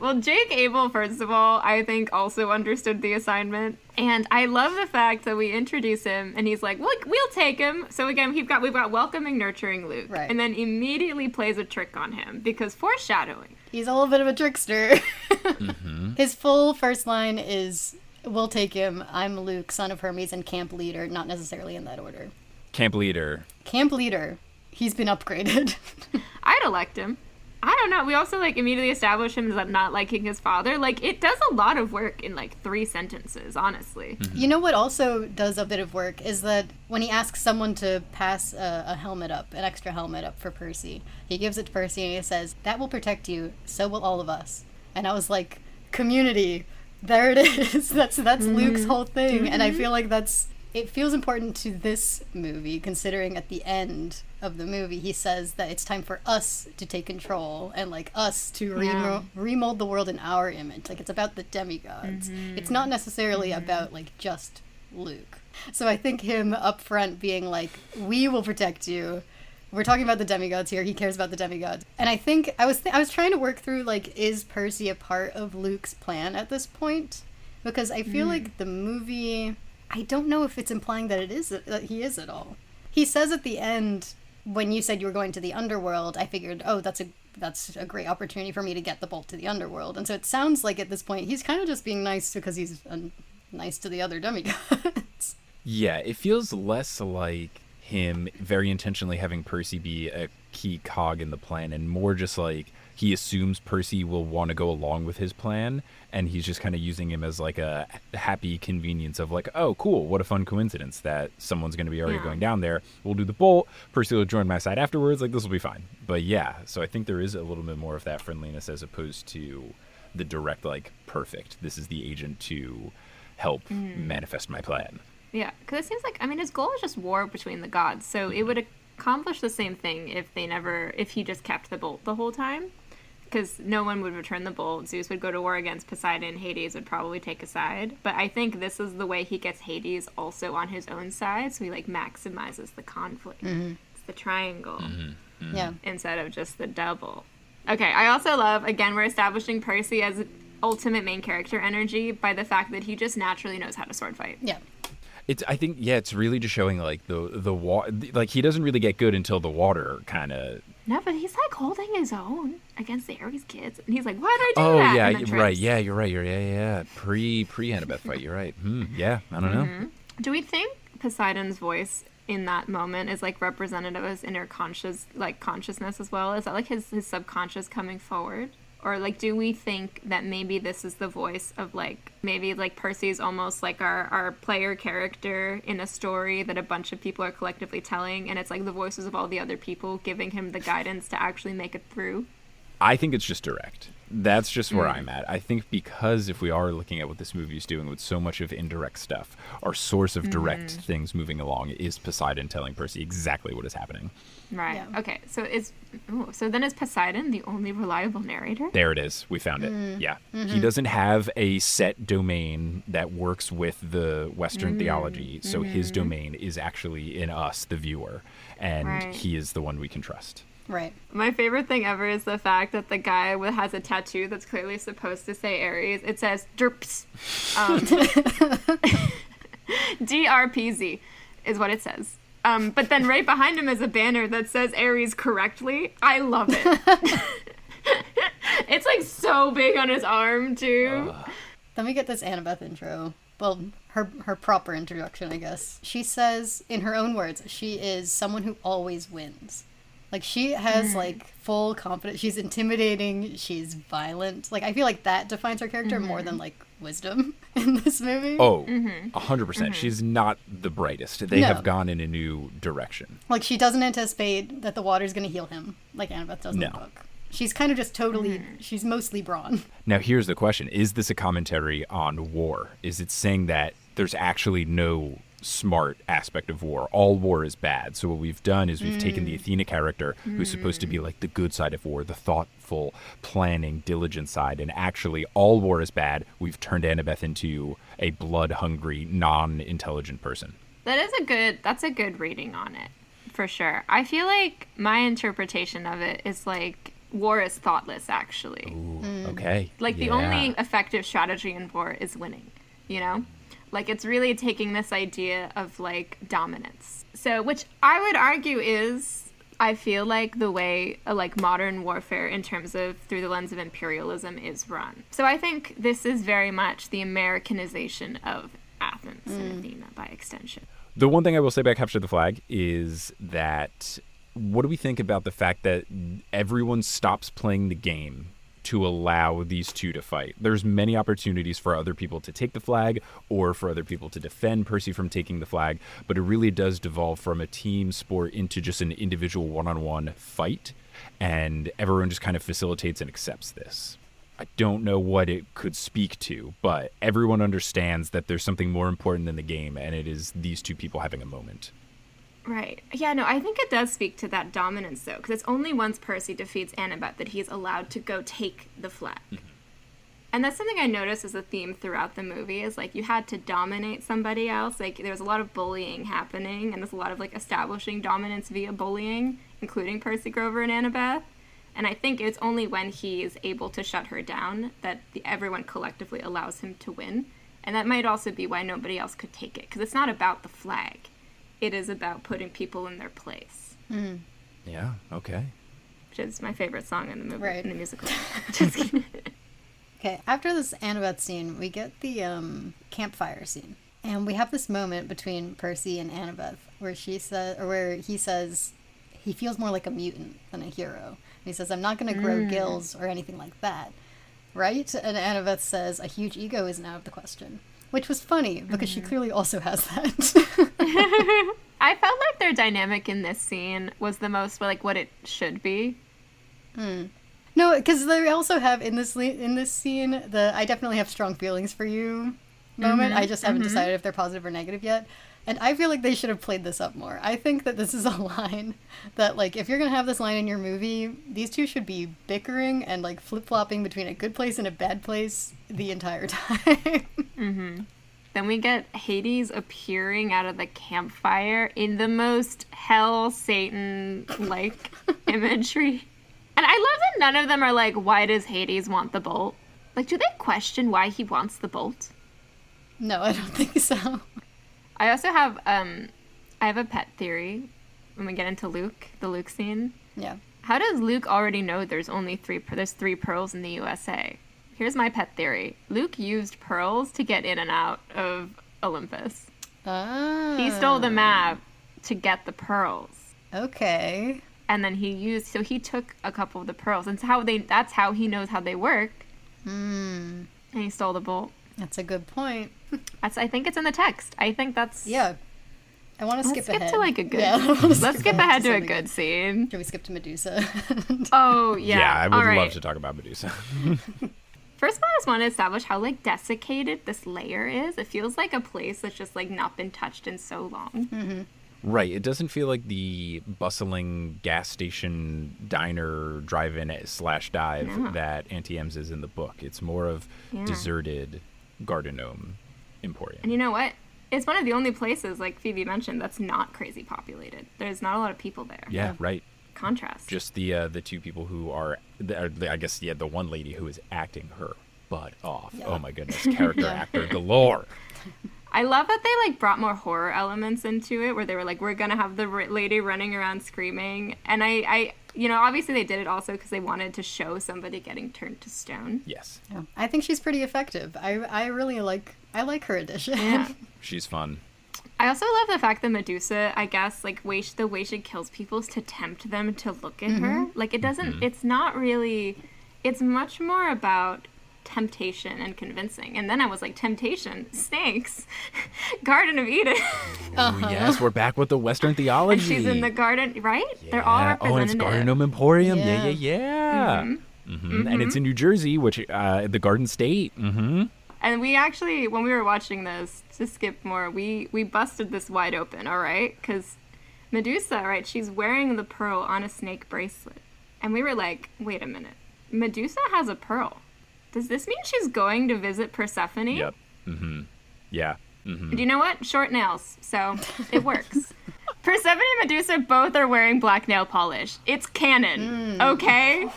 S2: Well, Jake Abel, first of all, I think also understood the assignment. And I love the fact that we introduce him and he's like, look, we'll take him. So again, we've got welcoming, nurturing Luke.
S3: Right.
S2: And then immediately plays a trick on him because foreshadowing.
S3: He's a little bit of a trickster. His full first line is, we'll take him. I'm Luke, son of Hermes and camp leader. Not necessarily in that order.
S4: Camp leader.
S3: Camp leader. He's been upgraded.
S2: I'd elect him. I don't know. We also, like, immediately establish him as not liking his father. Like, it does a lot of work in, like, 3 sentences, honestly.
S3: You know what also does a bit of work is that when he asks someone to pass a helmet up, an extra helmet up for Percy, he gives it to Percy and he says, that will protect you, so will all of us. And I was like, community, there it is. That's Luke's whole thing. And I feel like it feels important to this movie, considering at the end of the movie he says that it's time for us to take control and, like, us to remold the world in our image. Like, it's about the demigods. It's not necessarily about, like, just Luke. So I think him up front being like, we will protect you. We're talking about the demigods here. He cares about the demigods. And I think I was trying to work through, like, is Percy a part of Luke's plan at this point? Because I feel like the movie, I don't know if it's implying that that he is at all. He says at the end, when you said you were going to the underworld, I figured, oh, that's a great opportunity for me to get the bolt to the underworld. And so it sounds like at this point he's kind of just being nice because he's nice to the other demigods.
S4: Yeah, it feels less like him very intentionally having Percy be a key cog in the plan and more just like he assumes Percy will want to go along with his plan, and he's just kind of using him as like a happy convenience of like, oh, cool, what a fun coincidence that someone's going to be already going down there. We'll do the bolt. Percy will join my side afterwards. Like, this will be fine. But yeah, so I think there is a little bit more of that friendliness as opposed to the direct, like, perfect. This is the agent to help manifest my plan.
S2: Yeah, because it seems like, I mean, his goal is just war between the gods, so it would accomplish the same thing if he just kept the bolt the whole time. Because no one would return the bolt. Zeus would go to war against Poseidon. Hades would probably take a side. But I think this is the way he gets Hades also on his own side. So he, like, maximizes the conflict.
S3: Mm-hmm.
S2: It's the triangle.
S3: Yeah.
S2: Instead of just the double. Okay, I also love, again, we're establishing Percy as ultimate main character energy by the fact that he just naturally knows how to sword fight.
S3: Yeah.
S4: I think it's really just showing, like, the water. Like, he doesn't really get good until the water kind of.
S2: No, but he's, like, holding his own against the Ares kids. And he's like, why did I do that?
S4: Oh, yeah,
S2: And then
S4: right.
S2: trips.
S4: Yeah, you're right. Yeah. Pre-Annabeth fight, you're right. Yeah, I don't know.
S2: Do we think Poseidon's voice in that moment is, like, representative of his inner consciousness as well? Is that, like, his subconscious coming forward? Or, like, do we think that maybe this is the voice of, like, maybe, like, Percy's almost like our player character in a story that a bunch of people are collectively telling, and it's, like, the voices of all the other people giving him the guidance to actually make it through?
S4: I think it's just direct. That's just where I'm at. I think because if we are looking at what this movie is doing with so much of indirect stuff, our source of direct things moving along is Poseidon telling Percy exactly what is happening.
S2: Right.
S3: Yeah.
S2: Okay. So then is Poseidon the only reliable narrator?
S4: There it is. We found it. Yeah. He doesn't have a set domain that works with the Western theology, so his domain is actually in us, the viewer, and he is the one we can trust.
S3: Right.
S2: My favorite thing ever is the fact that the guy has a tattoo that's clearly supposed to say Aries. It says DRPZ. DRPZ is what it says. But then right behind him is a banner that says Aries correctly. I love it. It's, like, so big on his arm, too.
S3: Then we get this Annabeth intro. Well, her proper introduction, I guess. She says, in her own words, she is someone who always wins. Like, she has, like, full confidence. She's intimidating. She's violent. Like, I feel like that defines her character more than, like, wisdom in this movie.
S4: Oh, 100%. She's not the brightest. They have gone in a new direction.
S3: Like, she doesn't anticipate that the water's going to heal him, like Annabeth does in the book. She's kind of just totally, she's mostly brawn.
S4: Now, here's the question. Is this a commentary on war? Is it saying that there's actually no smart aspect of war? All war is bad. So what we've done is we've taken the Athena character, who's supposed to be like the good side of war, the thoughtful, planning, diligent side, and actually all war is bad. We've turned Annabeth into a blood-hungry, non-intelligent person.
S2: That's a good reading on it, for sure. I feel like my interpretation of it is, like, war is thoughtless, actually.
S4: Ooh, okay.
S2: Like, the only effective strategy in war is winning, you know? Like, it's really taking this idea of, like, dominance. So, which I would argue is, I feel like, the way, like, modern warfare in terms of through the lens of imperialism is run. So I think this is very much the Americanization of Athens and Athena by extension.
S4: The one thing I will say about Capture the Flag is that what do we think about the fact that everyone stops playing the game to allow these two to fight? There's many opportunities for other people to take the flag or for other people to defend Percy from taking the flag, but it really does devolve from a team sport into just an individual one-on-one fight, and everyone just kind of facilitates and accepts this. I don't know what it could speak to, but everyone understands that there's something more important than the game, and it is these two people having a moment.
S2: Right. Yeah, no, I think it does speak to that dominance, though, because it's only once Percy defeats Annabeth that he's allowed to go take the flag. And that's something I noticed as a theme throughout the movie, is, like, you had to dominate somebody else. Like, there was a lot of bullying happening, and there's a lot of, like, establishing dominance via bullying, including Percy Grover and Annabeth. And I think it's only when he is able to shut her down that everyone collectively allows him to win. And that might also be why nobody else could take it, because it's not about the flag. It is about putting people in their place.
S4: Yeah, okay.
S2: Which is my favorite song in the movie,
S3: Right.
S2: in the musical. Just kidding.
S3: Okay, after this Annabeth scene, we get the campfire scene. And we have this moment between Percy and Annabeth where he says he feels more like a mutant than a hero. And he says, I'm not going to grow gills or anything like that. Right? And Annabeth says, a huge ego isn't out of the question. Which was funny, because she clearly also has that.
S2: I felt like their dynamic in this scene was the most, like, what it should be.
S3: No, because they also have in this scene the "I definitely have strong feelings for you" moment. I just haven't decided if they're positive or negative yet. And I feel like they should have played this up more. I think that this is a line that, like, if you're going to have this line in your movie, these two should be bickering and, like, flip-flopping between a good place and a bad place the entire time.
S2: Then we get Hades appearing out of the campfire in the most hell Satan-like imagery. And I love that none of them are like, why does Hades want the bolt? Like, do they question why he wants the bolt?
S3: No, I don't think so.
S2: I also have, I have a pet theory when we get into Luke, the Luke scene.
S3: Yeah.
S2: How does Luke already know there's three pearls in the USA? Here's my pet theory. Luke used pearls to get in and out of Olympus.
S3: Oh.
S2: He stole the map to get the pearls.
S3: Okay.
S2: And then he took a couple of the pearls. And that's how he knows how they work. And he stole the bolt.
S3: That's a good point.
S2: I think it's in the text. I think that's...
S3: Yeah. I want to skip ahead.
S2: Let's skip to like a good...
S3: Yeah,
S2: let's skip ahead to a good scene.
S3: Should we skip to Medusa?
S2: Oh, yeah.
S4: Yeah, I would love to talk about Medusa.
S2: First of all, I just want to establish how, like, desiccated this layer is. It feels like a place that's just, like, not been touched in so long.
S4: Right. It doesn't feel like the bustling gas station diner drive-in / dive that Auntie M's is in the book. It's more of deserted garden gnome emporium.
S2: And you know what? It's one of the only places, like Phoebe mentioned, that's not crazy populated. There's not a lot of people there.
S4: Yeah, right.
S2: Contrast.
S4: Just the two people who are, I guess, the one lady who is acting her butt off. Yeah. Oh my goodness, character actor galore.
S2: I love that they, like, brought more horror elements into it, where they were like, we're gonna have the lady running around screaming. And I obviously they did it also because they wanted to show somebody getting turned to stone.
S4: Yes.
S3: Yeah. I think she's pretty effective. I really like her addition.
S2: Yeah.
S4: She's fun.
S2: I also love the fact that Medusa, I guess, like, the way she kills people is to tempt them to look at her. Like, it doesn't, it's not really, it's much more about temptation and convincing. And then I was like, temptation, snakes, Garden of Eden.
S4: Oh, yes, we're back with the Western theology.
S2: And she's in the garden, right?
S4: Yeah.
S2: They're all represented.
S4: Oh, and it's Garden Gnome Emporium. Yeah. And it's in New Jersey, which, the Garden State.
S2: And we actually, when we were watching this, to skip more, we busted this wide open, all right? Because Medusa, right, she's wearing the pearl on a snake bracelet. And we were like, wait a minute. Medusa has a pearl. Does this mean she's going to visit Persephone?
S4: Yep. Yeah.
S2: Do you know what? Short nails, so it works. Persephone and Medusa both are wearing black nail polish. It's canon, okay?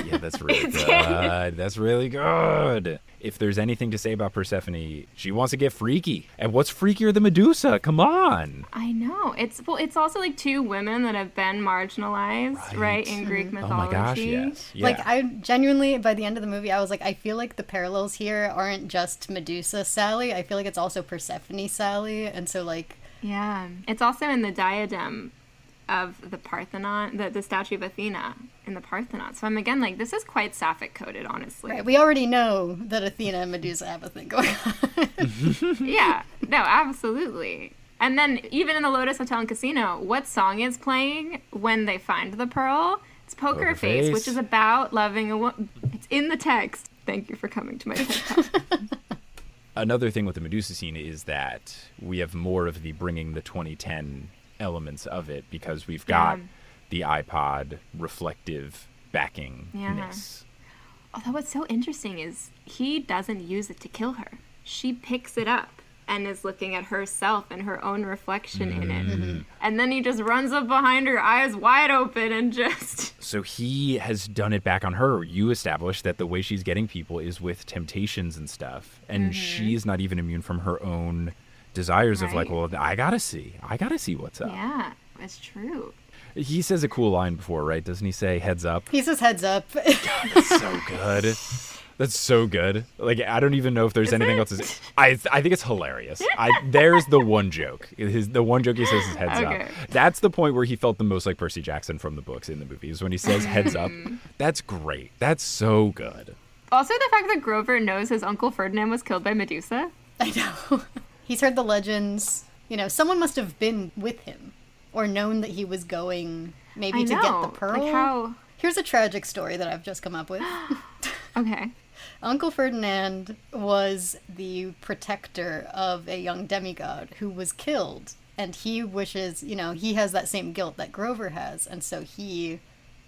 S4: Yeah, that's really good. Canon. That's really good. If there's anything to say about Persephone, she wants to get freaky. And what's freakier than Medusa? Come on.
S2: I know. It's also like two women that have been marginalized, right, in Greek mythology.
S4: Oh my gosh, yes. Yeah.
S3: Like, I genuinely, by the end of the movie, I was like, I feel like the parallels here aren't just Medusa Sally. I feel like it's also Persephone Sally. And so, like...
S2: Yeah. It's also in the diadem of the Parthenon, the statue of Athena in the Parthenon. So I'm again like, this is quite sapphic coded, honestly.
S3: Right. We already know that Athena and Medusa have a thing going on.
S2: Yeah. No, absolutely. And then even in the Lotus Hotel and Casino, what song is playing when they find the pearl? It's Poker Face, which is about loving a woman. It's in the text. Thank you for coming to my TED Talk.
S4: Another thing with the Medusa scene is that we have more of the bringing the 2010 elements of it, because we've got the iPod reflective backingness.
S2: Although what's so interesting is he doesn't use it to kill her. She picks it up and is looking at herself and her own reflection in it. And then he just runs up behind her, eyes wide open, and just...
S4: So he has done it back on her. You established that the way she's getting people is with temptations and stuff. And she's not even immune from her own desires of like, well, I gotta see what's up.
S2: Yeah, that's true.
S4: He says a cool line before, right? Doesn't he say heads up?
S3: He says heads up.
S4: God, that's so good. That's so good. Like, I don't even know if there's anything else to say. I think it's hilarious. There's the one joke. The one joke he says is heads up. That's the point where he felt the most like Percy Jackson from the books in the movies. When he says heads up, that's great. That's so good.
S2: Also, the fact that Grover knows his Uncle Ferdinand was killed by Medusa.
S3: I know. He's heard the legends. You know, someone must have been with him or known that he was going maybe to get the pearl.
S2: Like how...
S3: Here's a tragic story that I've just come up with.
S2: Okay.
S3: Uncle Ferdinand was the protector of a young demigod who was killed, and he wishes, he has that same guilt that Grover has, and so he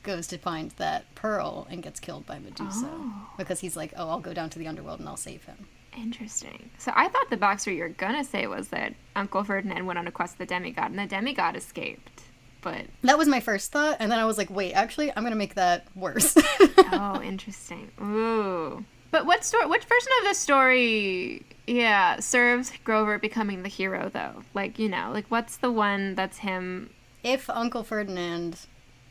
S3: goes to find that pearl and gets killed by Medusa because he's like, I'll go down to the underworld and I'll save him.
S2: Interesting. So I thought the backstory you were gonna say was that Uncle Ferdinand went on a quest with the demigod, and the demigod escaped. But
S3: that was my first thought, and then I was like, wait, actually, I'm gonna make that worse.
S2: Oh, interesting. Ooh. But which version of the story, serves Grover becoming the hero, though? Like, what's the one that's him?
S3: If Uncle Ferdinand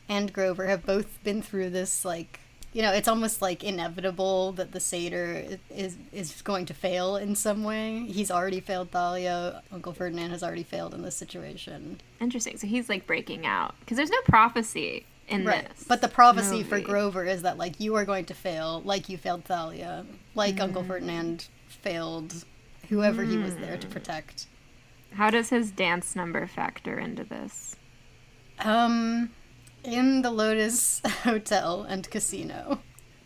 S3: and Grover have both been through this, like, it's almost like inevitable that the satyr is going to fail in some way. He's already failed Thalia. Uncle Ferdinand has already failed in this situation.
S2: Interesting. So he's, like, breaking out. Because there's no prophecy in this.
S3: But the prophecy for Grover is that, like, you are going to fail, like you failed Thalia, like Uncle Ferdinand failed whoever he was there to protect.
S2: How does his dance number factor into this?
S3: In the Lotus Hotel and Casino,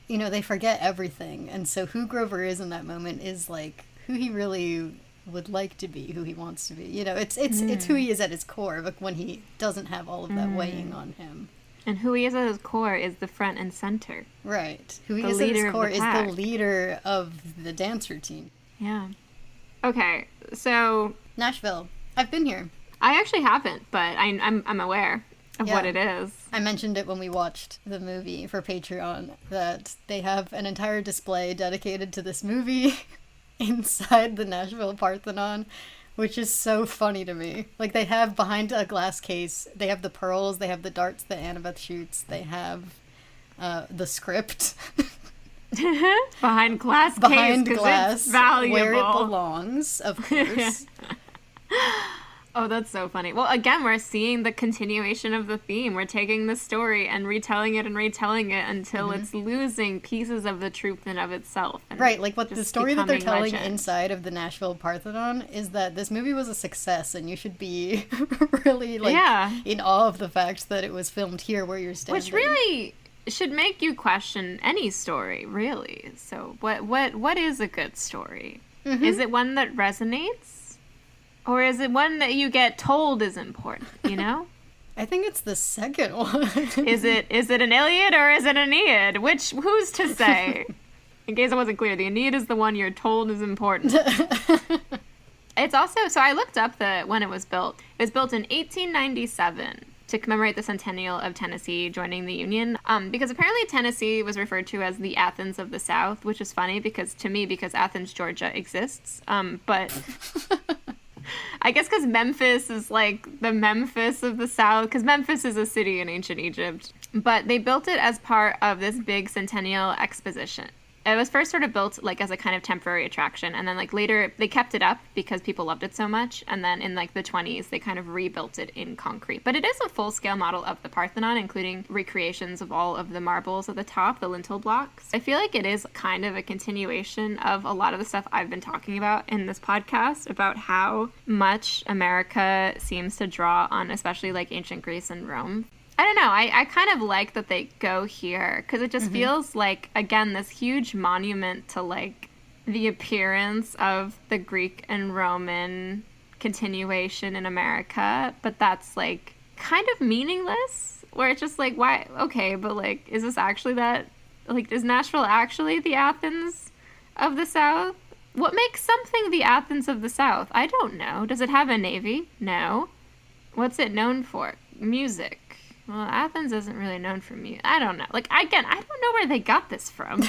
S3: they forget everything, and so who Grover is in that moment is, like, who he really would like to be, who he wants to be. It's who he is at his core, but when he doesn't have all of that weighing on him.
S2: And who he is at his core is the front and center.
S3: Right. Who he is at his core is the leader of the dance routine.
S2: Yeah. Okay, so
S3: Nashville. I've been here.
S2: I actually haven't, but I'm aware of what it is.
S3: I mentioned it when we watched the movie for Patreon, that they have an entire display dedicated to this movie inside the Nashville Parthenon, which is so funny to me. Like, they have behind a glass case, they have the pearls, they have the darts that Annabeth shoots, they have the script.
S2: Behind glass, it's valuable.
S3: Where it belongs, of course.
S2: Oh, that's so funny. Well, again, we're seeing the continuation of the theme. We're taking the story and retelling it until it's losing pieces of the truth and of itself.
S3: Right, like what the story that they're telling inside of the Nashville Parthenon is that this movie was a success, and you should be really, in awe of the fact that it was filmed here where you're standing.
S2: Which really should make you question any story, really. So what is a good story? Mm-hmm. Is it one that resonates? Or is it one that you get told is important,
S3: I think it's the second one.
S2: Is it an Iliad or is it an Aeneid? Who's to say? In case it wasn't clear, the Aeneid is the one you're told is important. It's also, so I looked up when it was built. It was built in 1897 to commemorate the centennial of Tennessee joining the Union. Because apparently Tennessee was referred to as the Athens of the South, which is funny because Athens, Georgia exists. But I guess because Memphis is like the Memphis of the South, because Memphis is a city in ancient Egypt. But they built it as part of this big centennial exposition. It was first sort of built like as a kind of temporary attraction, and then like later they kept it up because people loved it so much, and then in like the 20s they kind of rebuilt it in concrete. But it is a full-scale model of the Parthenon, including recreations of all of the marbles at the top, the lintel blocks. I feel like it is kind of a continuation of a lot of the stuff I've been talking about in this podcast about how much America seems to draw on especially like ancient Greece and Rome. I don't know. I kind of like that they go here because it just feels like, again, this huge monument to like the appearance of the Greek and Roman continuation in America. But that's like kind of meaningless, where it's just like, why? Okay, but like, is this actually that? Like, is Nashville actually the Athens of the South? What makes something the Athens of the South? I don't know. Does it have a navy? No. What's it known for? Music. Well, Athens isn't really known for music. I don't know. Like, again, I don't know where they got this from.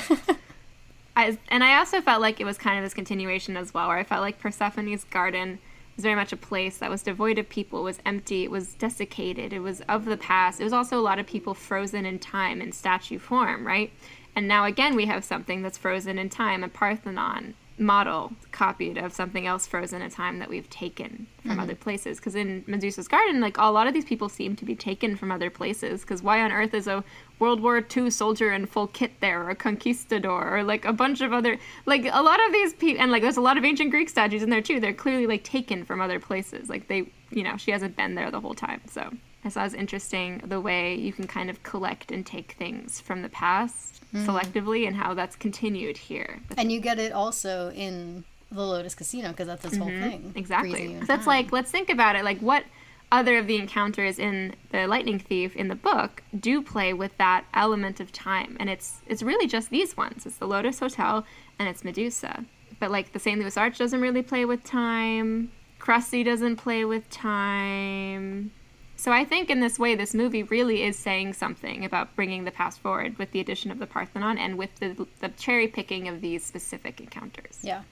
S2: I also felt like it was kind of this continuation as well, where I felt like Persephone's garden was very much a place that was devoid of people, it was empty, it was desiccated, it was of the past. It was also a lot of people frozen in time in statue form, right? And now, again, we have something that's frozen in time, a Parthenon model copied of something else frozen in time that we've taken from other places. Because in Medusa's garden, like, a lot of these people seem to be taken from other places, because why on earth is a World War II soldier in full kit there, or a conquistador, or like a bunch of other, like, a lot of these people, and like there's a lot of ancient Greek statues in there too, they're clearly like taken from other places, like they, you know, she hasn't been there the whole time. So I thought it was interesting the way you can kind of collect and take things from the past selectively and how that's continued here.
S3: And you get it also in the Lotus Casino because that's this whole thing.
S2: Exactly. So that's like, let's think about it. Like, what other of the encounters in the Lightning Thief in the book do play with that element of time? And it's really just these ones. It's the Lotus Hotel and it's Medusa. But like the St. Louis Arch doesn't really play with time. Krusty doesn't play with time. So I think in this way, this movie really is saying something about bringing the past forward with the addition of the Parthenon and with the cherry picking of these specific encounters.
S3: Yeah.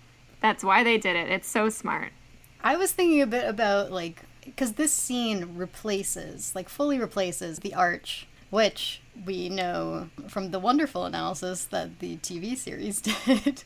S2: That's why they did it. It's so smart.
S3: I was thinking a bit about, like, because this scene fully replaces the Arch, which we know from the wonderful analysis that the TV series did.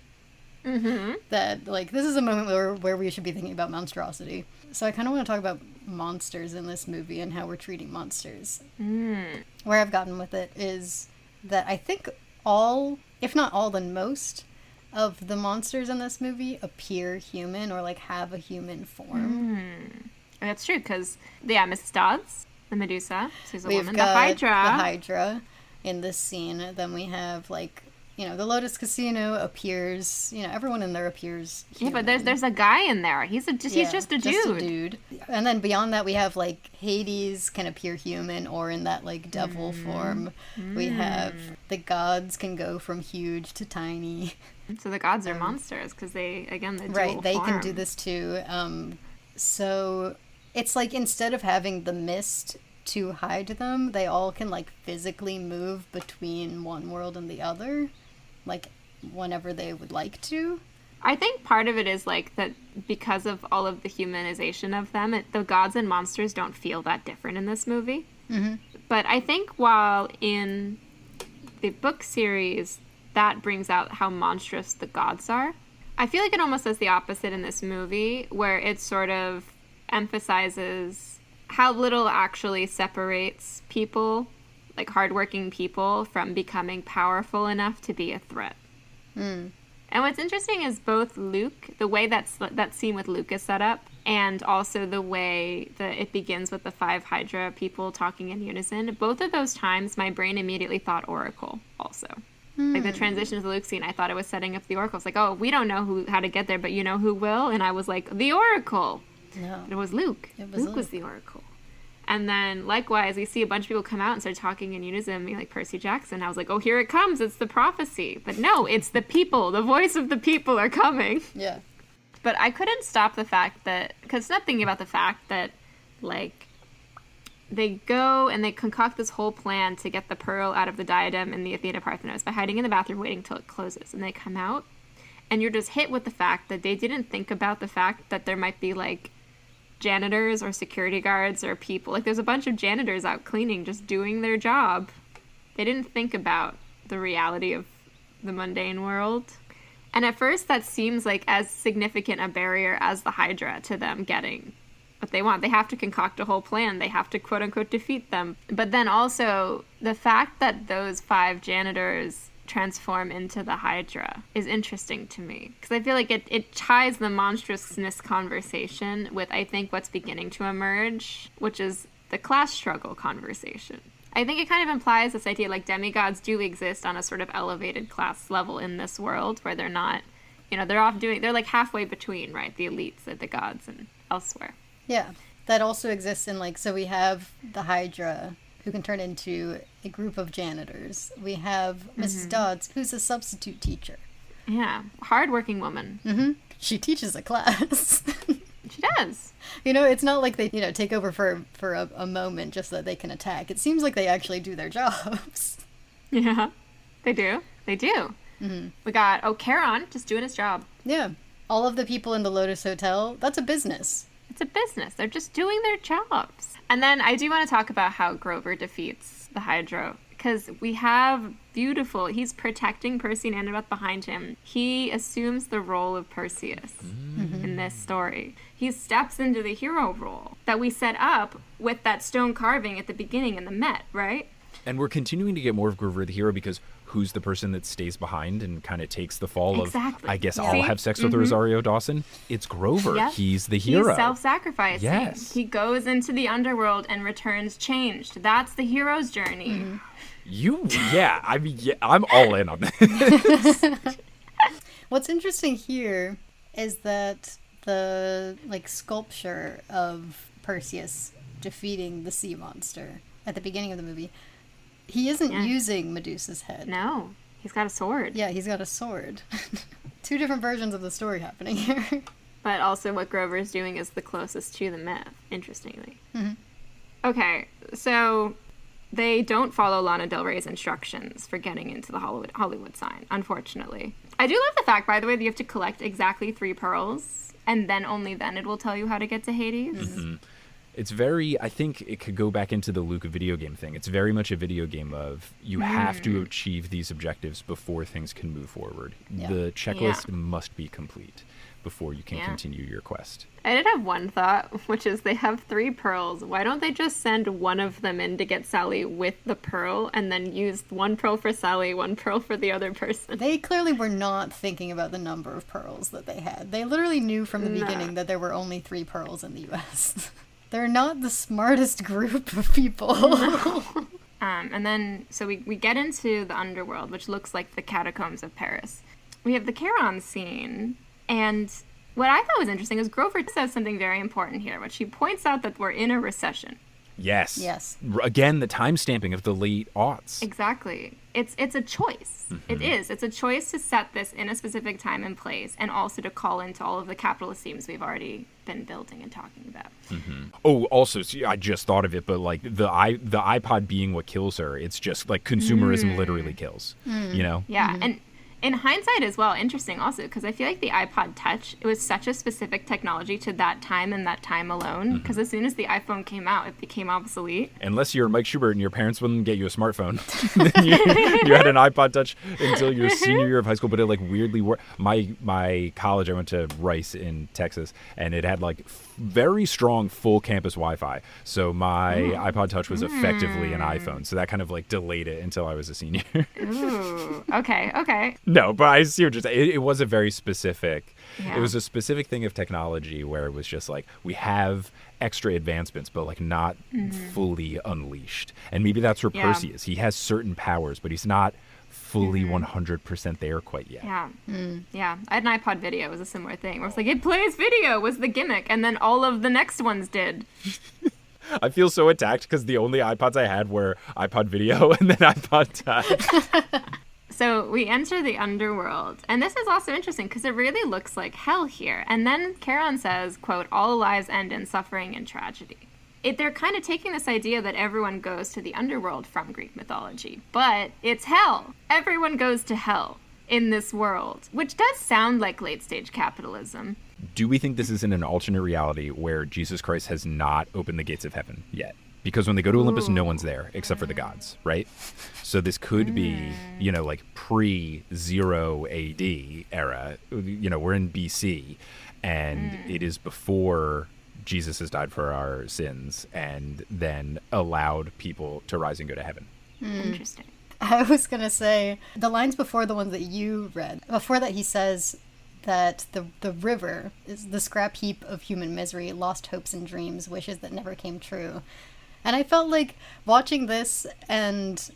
S3: That, like, this is a moment where we should be thinking about monstrosity. So I kind of want to talk about monsters in this movie and how we're treating monsters. Where I've gotten with it is that I think all, if not all, then most of the monsters in this movie appear human or, like, have a human form.
S2: That's true, because, Mrs. Dodds, the Medusa, she's a
S3: We've
S2: woman.
S3: got
S2: The Hydra.
S3: The Hydra in this scene. Then we have, like, the Lotus Casino appears, everyone in there appears human.
S2: Yeah, but there's a guy in there. He's just a
S3: dude. And then beyond that, we have, like, Hades can appear human or in that, like, devil form. We have the gods can go from huge to tiny.
S2: So the gods are monsters because they
S3: right, they can do this too. So it's like instead of having the mist to hide them, they all can, like, physically move between one world and the other, like, whenever they would like to.
S2: I think part of it is, like, that because of all of the humanization of them, the gods and monsters don't feel that different in this movie. But I think while in the book series that brings out how monstrous the gods are, I feel like it almost does the opposite in this movie, where it sort of emphasizes how little actually separates people, like hardworking people, from becoming powerful enough to be a threat. And what's interesting is both Luke, the way that scene with Luke is set up, and also the way that it begins with the 5 Hydra people talking in unison. Both of those times, my brain immediately thought Oracle also. Like the transition to the Luke scene, I thought it was setting up the Oracle. It's like, oh, we don't know how to get there, but you know who will? And I was like, the Oracle.
S3: No.
S2: It was Luke. Luke was the Oracle. And then, likewise, we see a bunch of people come out and start talking in unison, like Percy Jackson. I was like, oh, here it comes. It's the prophecy. But no, it's the people. The voice of the people are coming.
S3: Yeah.
S2: But I couldn't stop the fact that, because not thinking about the fact that, like, they go and they concoct this whole plan to get the pearl out of the diadem in the Athena Parthenos by hiding in the bathroom waiting till it closes. And they come out, and you're just hit with the fact that they didn't think about the fact that there might be, like, janitors or security guards or people. Like, there's a bunch of janitors out cleaning, just doing their job. They didn't think about the reality of the mundane world. And at first, that seems like as significant a barrier as the Hydra to them getting what they want. They have to concoct a whole plan. They have to, quote unquote, defeat them. But then also, the fact that those 5 janitors transform into the Hydra is interesting to me. Because I feel like it ties the monstrousness conversation with, I think, what's beginning to emerge, which is the class struggle conversation. I think it kind of implies this idea, like, demigods do exist on a sort of elevated class level in this world, where they're not, they're like halfway between, right, the elites, the gods, and elsewhere.
S3: Yeah, that also exists in, like, so we have the Hydra, who can turn into a group of janitors. We have Mrs. Dodds, who's a substitute teacher.
S2: Yeah, hardworking woman.
S3: She teaches a class.
S2: She does.
S3: It's not like they, take over for a moment just so that they can attack. It seems like they actually do their jobs.
S2: Yeah, they do. They do. We got Charon just doing his job.
S3: Yeah. All of the people in the Lotus Hotel, that's a business.
S2: It's a business. They're just doing their jobs. And then I do want to talk about how Grover defeats the Hydra. Because we have he's protecting Percy and Annabeth behind him. He assumes the role of Perseus in this story. He steps into the hero role that we set up with that stone carving at the beginning in the Met, right?
S4: And we're continuing to get more of Grover the hero because who's the person that stays behind and kind of takes the fall
S2: Exactly.
S4: of, I guess
S2: Yeah.
S4: I'll have sex with Rosario Dawson? It's Grover.
S2: Yep.
S4: He's the hero.
S2: He's self-sacrificing.
S4: Yes.
S2: He goes into the underworld and returns changed. That's the hero's journey.
S4: I'm all in on this.
S3: What's interesting here is that the sculpture of Perseus defeating the sea monster at the beginning of the movie, he isn't using Medusa's head.
S2: No, he's got a sword.
S3: Yeah, he's got a sword. Two different versions of the story happening here.
S2: But also what Grover's doing is the closest to the myth, interestingly.
S3: Mm-hmm.
S2: Okay, so they don't follow Lana Del Rey's instructions for getting into the Hollywood sign, unfortunately. I do love the fact, by the way, that you have to collect exactly 3 pearls, and then only then it will tell you how to get to Hades.
S4: Mm-hmm. It's very, I think it could go back into the Luke video game thing. It's very much a video game of you have to achieve these objectives before things can move forward.
S3: Yeah.
S4: The checklist must be complete before you can continue your quest.
S2: I did have one thought, which is they have 3 pearls. Why don't they just send one of them in to get Sally with the pearl and then use 1 pearl for Sally, 1 pearl for the other person?
S3: They clearly were not thinking about the number of pearls that they had. They literally knew from the beginning that there were only 3 pearls in the U.S. They're not the smartest group of people.
S2: No. And then, so we get into the underworld, which looks like the catacombs of Paris. We have the Charon scene, and what I thought was interesting is Grover says something very important here, which he points out that we're in a recession.
S4: Yes.
S3: Yes.
S4: Again, the time stamping of the late aughts.
S2: Exactly. It's a choice.
S4: Mm-hmm.
S2: It is. It's a choice to set this in a specific time and place, and also to call into all of the capitalist themes we've already been building and talking about.
S4: Mm-hmm. Oh, also, see, I just thought of it, but like the iPod being what kills her, it's just like consumerism literally kills. You know?
S2: Yeah, and in hindsight as well, interesting also, because I feel like the iPod Touch, it was such a specific technology to that time and that time alone, because as soon as the iPhone came out, it became obsolete.
S4: Unless you're Mike Schubert and your parents wouldn't get you a smartphone. Then you had an iPod Touch until your senior year of high school, but it like weirdly worked. My college, I went to Rice in Texas, and it had like very strong full campus Wi-Fi. So my iPod Touch was effectively an iPhone. So that kind of like delayed it until I was a senior.
S2: Ooh, okay.
S4: No, but I see what you're saying. It was a very specific,
S2: Yeah.
S4: it was a specific thing of technology where it was just like, we have extra advancements, but like not fully unleashed. And maybe that's where Percy is. He has certain powers, but he's not fully 100% there quite yet.
S2: Yeah. Yeah. I had an iPod Video. It was a similar thing where it's like, it plays video was the gimmick, and then all of the next ones did.
S4: I feel so attacked because the only iPods I had were iPod Video and then iPod Touch.
S2: So we enter the underworld, and this is also interesting because it really looks like hell here. And then Charon says, quote, all lives end in suffering and tragedy. They're kind of taking this idea that everyone goes to the underworld from Greek mythology, but it's hell. Everyone goes to hell in this world, which does sound like late-stage capitalism.
S4: Do we think this is in an alternate reality where Jesus Christ has not opened the gates of heaven yet? Because when they go to Olympus, no one's there except for the gods, right? So this could be, like pre-0 AD era. We're in BC, and it is before Jesus has died for our sins and then allowed people to rise and go to heaven.
S2: Interesting.
S3: I was going to say, the lines before the ones that you read, before that he says that the river is the scrap heap of human misery, lost hopes and dreams, wishes that never came true. And I felt like watching this and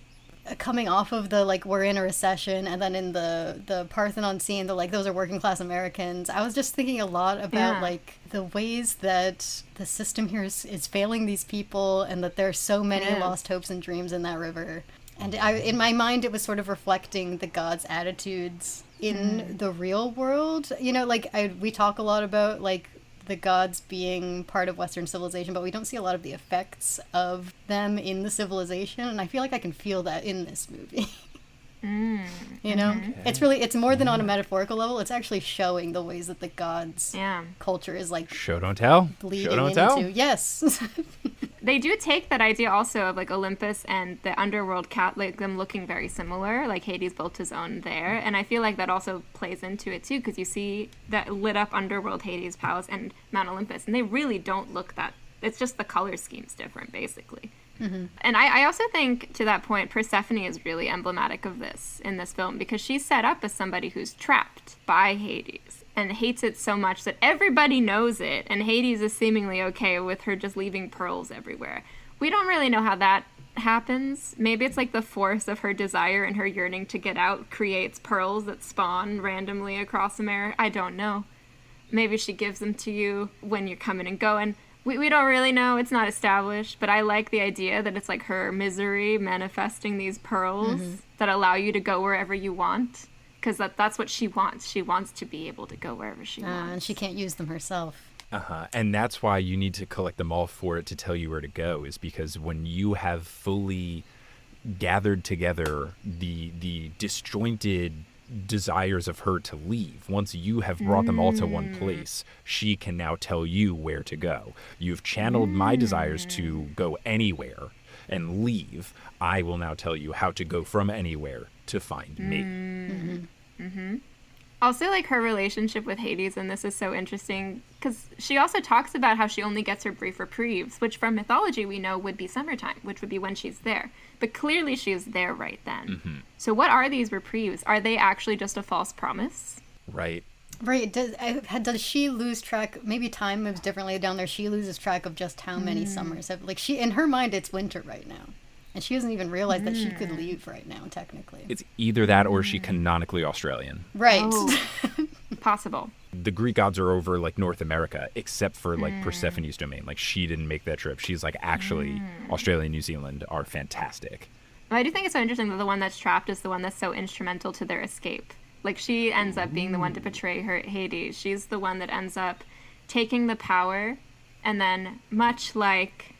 S3: coming off of the, like, we're in a recession, and then in the Parthenon scene, the, like, those are working class Americans, I was just thinking a lot about, like, the ways that the system here is failing these people, and that there's so many lost hopes and dreams in that river. And in my mind, it was sort of reflecting the gods' attitudes in the real world. We talk a lot about, like, the gods being part of Western civilization, but we don't see a lot of the effects of them in the civilization, and I feel like I can feel that in this movie. It's more than on a metaphorical level. It's actually showing the ways that the gods' culture is, like,
S4: show don't tell.
S3: Bleeding
S4: Show don't
S3: into.
S4: tell.
S3: Yes.
S2: They do take that idea also of, like, Olympus and the underworld like them looking very similar. Like, Hades built his own there. And I feel like that also plays into it, too, because you see that lit up underworld Hades Palace and Mount Olympus. And they really don't look that... It's just the color scheme's different, basically. And I also think, to that point, Persephone is really emblematic of this in this film, because she's set up as somebody who's trapped by Hades and hates it so much that everybody knows it, and Hades is seemingly okay with her just leaving pearls everywhere. We don't really know how that happens. Maybe it's like the force of her desire and her yearning to get out creates pearls that spawn randomly across America. I don't know. Maybe she gives them to you when you're coming and going. We don't really know. It's not established. But I like the idea that it's like her misery manifesting these pearls that allow you to go wherever you want. Because that's what she wants. She wants to be able to go wherever she wants.
S3: And she can't use them herself.
S4: And that's why you need to collect them all for it to tell you where to go, is because when you have fully gathered together the disjointed desires of her to leave, once you have brought them all to one place, she can now tell you where to go. You've channeled my desires to go anywhere and leave. I will now tell you how to go from anywhere to find me.
S2: Also, like, her relationship with Hades in this is so interesting, because she also talks about how she only gets her brief reprieves, which from mythology we know would be summertime, which would be when she's there. But clearly she is there right then. So what are these reprieves? Are they actually just a false promise?
S4: Right.
S3: Right. Does she lose track? Maybe time moves differently down there. She loses track of just how many summers have, like, she, in her mind, it's winter right now. And she doesn't even realize that she could leave right now, technically.
S4: It's either that or she canonically Australian.
S3: Right.
S2: Oh, possible.
S4: The Greek gods are over, like, North America, except for, like, Persephone's domain. Like, she didn't make that trip. She's like, actually, Australia and New Zealand are fantastic.
S2: I do think it's so interesting that the one that's trapped is the one that's so instrumental to their escape. Like, she ends up being the one to betray her Hades. She's the one that ends up taking the power and then, much like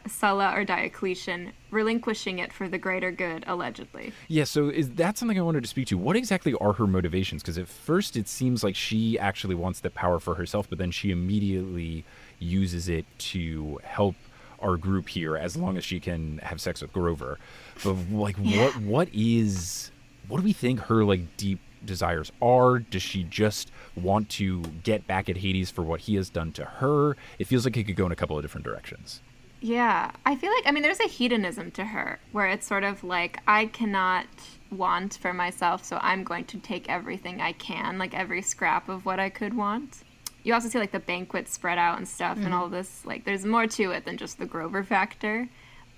S2: Sulla or Diocletian, relinquishing it for the greater good, allegedly.
S4: Yeah, so is that something I wanted to speak to? What exactly are her motivations? Because at first it seems like she actually wants the power for herself, but then she immediately uses it to help our group here as long as she can have sex with Grover. But, like, what do we think her, like, deep desires are? Does she just want to get back at Hades for what he has done to her? It feels like it could go in a couple of different directions.
S2: Yeah, I feel like, I mean, there's a hedonism to her where it's sort of like, I cannot want for myself, so I'm going to take everything I can, like every scrap of what I could want. You also see, like, the banquets spread out and stuff and all this, like, there's more to it than just the Grover factor.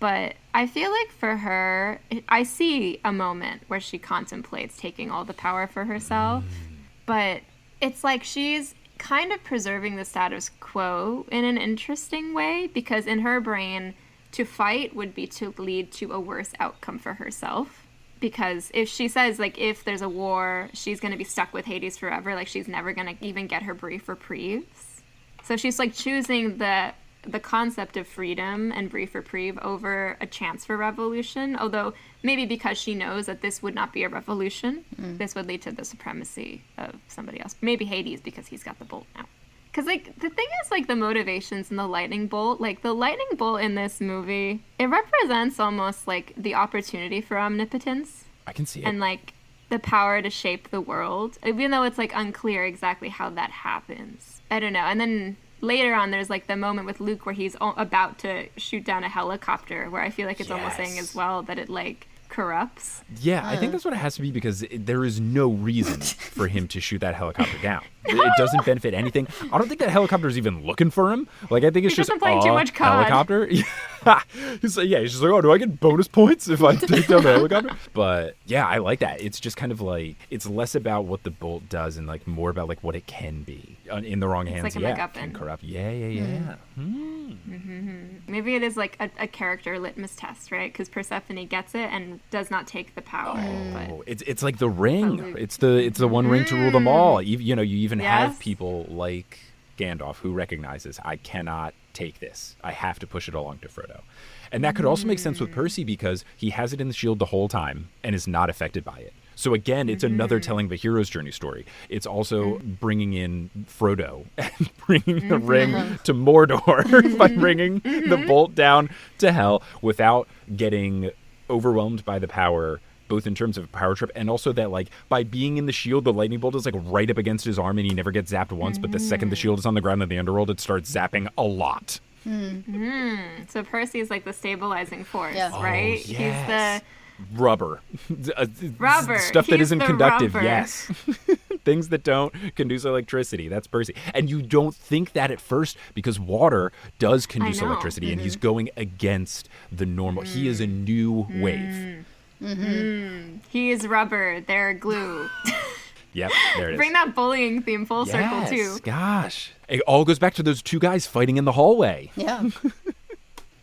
S2: But I feel like for her, I see a moment where she contemplates taking all the power for herself, but it's like she's kind of preserving the status quo in an interesting way, because in her brain, to fight would be to lead to a worse outcome for herself. Because if she says, like, if there's a war, she's going to be stuck with Hades forever, like, she's never going to even get her brief reprieves. So she's, like, choosing the concept of freedom and brief reprieve over a chance for revolution, although maybe because she knows that this would not be a revolution, this would lead to the supremacy of somebody else. Maybe Hades, because he's got the bolt now. Because, like, the thing is, like, the motivations in the lightning bolt, like, the lightning bolt in this movie, it represents almost, like, the opportunity for omnipotence.
S4: I can see it.
S2: And, like, the power to shape the world, even though it's, like, unclear exactly how that happens. I don't know. And then later on, there's, like, the moment with Luke where he's about to shoot down a helicopter, where I feel like it's almost saying as well that it, like, corrupts.
S4: Yeah, I think that's what it has to be, because there is no reason for him to shoot that helicopter down. It doesn't benefit anything. I don't think that helicopter is even looking for him. Like, I think it's just
S2: playing too much COD.
S4: Helicopter. He's just like, oh, do I get bonus points if I take down the helicopter? But yeah, I like that. It's just kind of like, it's less about what the bolt does and, like, more about, like, what it can be. In the wrong hands,
S2: like a MacGuffin.
S4: Can corrupt. Yeah.
S2: Maybe it is like a character litmus test, right? Because Persephone gets it and does not take the power.
S4: Oh, it's like the ring. It's the one ring to rule them all. You even have people like Gandalf who recognizes, I cannot take this. I have to push it along to Frodo. And that could also make sense with Percy, because he has it in the shield the whole time and is not affected by it. So again, it's another telling the hero's journey story. It's also bringing in Frodo and bringing the ring to Mordor by bringing the bolt down to hell without getting overwhelmed by the power, both in terms of power trip and also that, like, by being in the shield, the lightning bolt is, like, right up against his arm and he never gets zapped once, but the second the shield is on the ground in the underworld, it starts zapping a lot.
S2: So Percy is like the stabilizing force,
S3: Yeah.
S2: right?
S4: Oh, yes.
S2: He's
S4: Rubber.
S2: Rubber.
S4: Stuff that
S2: He's
S4: isn't
S2: the
S4: conductive,
S2: rubber.
S4: yes. Things that don't conduce electricity. That's Percy. And you don't think that at first because water does conduce
S2: know.
S4: electricity and he's going against the normal. He is a new wave.
S2: He is rubber. They're glue.
S4: Yep, there it is.
S2: Bring that bullying theme full circle
S4: Yes,
S2: too.
S4: gosh. It all goes back to those two guys fighting in the hallway.
S3: Yeah.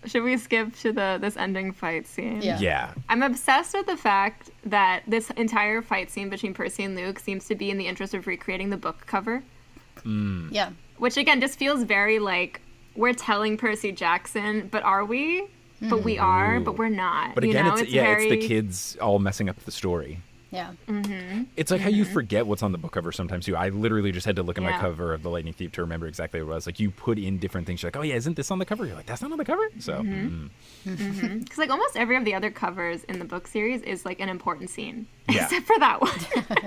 S2: Should we skip to this ending fight scene?
S3: Yeah.
S4: Yeah.
S2: I'm obsessed with the fact that this entire fight scene between Percy and Luke seems to be in the interest of recreating the book cover,
S3: Yeah.
S2: which again just feels very like we're telling Percy Jackson, but are we? But we are, but we're not.
S4: But
S2: you
S4: again,
S2: know?
S4: it's
S2: very...
S4: the kids all messing up the story.
S3: Yeah.
S4: It's like how you forget what's on the book cover sometimes too. I literally just had to look at my
S2: Yeah.
S4: cover of The Lightning Thief to remember exactly what it was. Like you put in different things. You're like, oh yeah, isn't this on the cover? You're like, that's not on the cover? So
S2: Because like almost every of the other covers in the book series is like an important scene,
S4: Yeah.
S2: except for that one.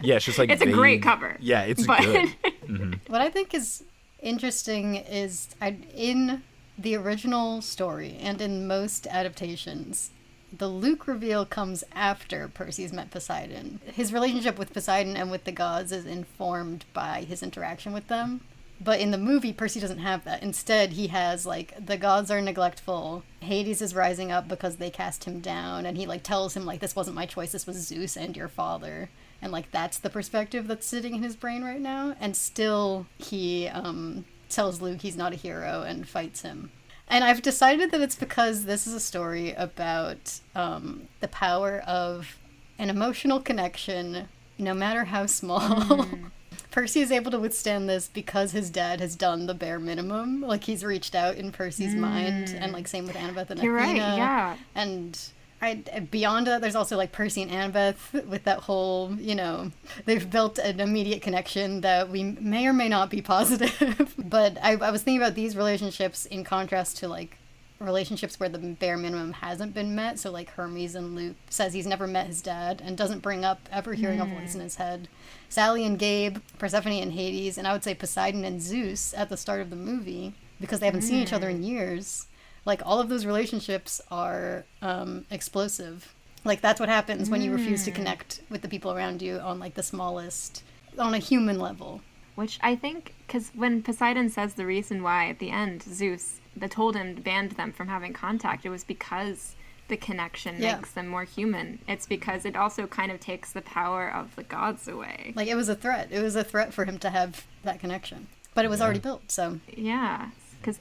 S4: yeah, it's just like
S2: It's a great cover.
S4: Yeah, it's
S2: But-
S4: good.
S3: What I think is interesting is in the original story and in most adaptations, the Luke reveal comes after Percy's met Poseidon. His relationship with Poseidon and with the gods is informed by his interaction with them. But in the movie, Percy doesn't have that. Instead, he has, like, the gods are neglectful. Hades is rising up because they cast him down. And he, like, tells him, like, this wasn't my choice. This was Zeus and your father. And, like, that's the perspective that's sitting in his brain right now. And still, he tells Luke he's not a hero and fights him. And I've decided that it's because this is a story about the power of an emotional connection, no matter how small. Percy is able to withstand this because his dad has done the bare minimum. Like, he's reached out in Percy's mind, and, like, same with Annabeth and
S2: You're
S3: Athena.
S2: right, yeah.
S3: And beyond that, there's also, like, Percy and Annabeth with that whole, you know, they've built an immediate connection that we may or may not be positive. But I was thinking about these relationships in contrast to, like, relationships where the bare minimum hasn't been met. So, like, Hermes and Luke says he's never met his dad and doesn't bring up ever hearing a voice in his head. Sally and Gabe, Persephone and Hades, and I would say Poseidon and Zeus at the start of the movie, because they haven't seen each other in years. Like, all of those relationships are explosive. Like, that's what happens when you refuse to connect with the people around you on, like, the smallest, on a human level.
S2: Which I think, because when Poseidon says the reason why at the end Zeus that told him banned them from having contact, it was because the connection makes them more human. It's because it also kind of takes the power of the gods away.
S3: Like, it was a threat. It was a threat for him to have that connection. But it was already built, so...
S2: Yeah.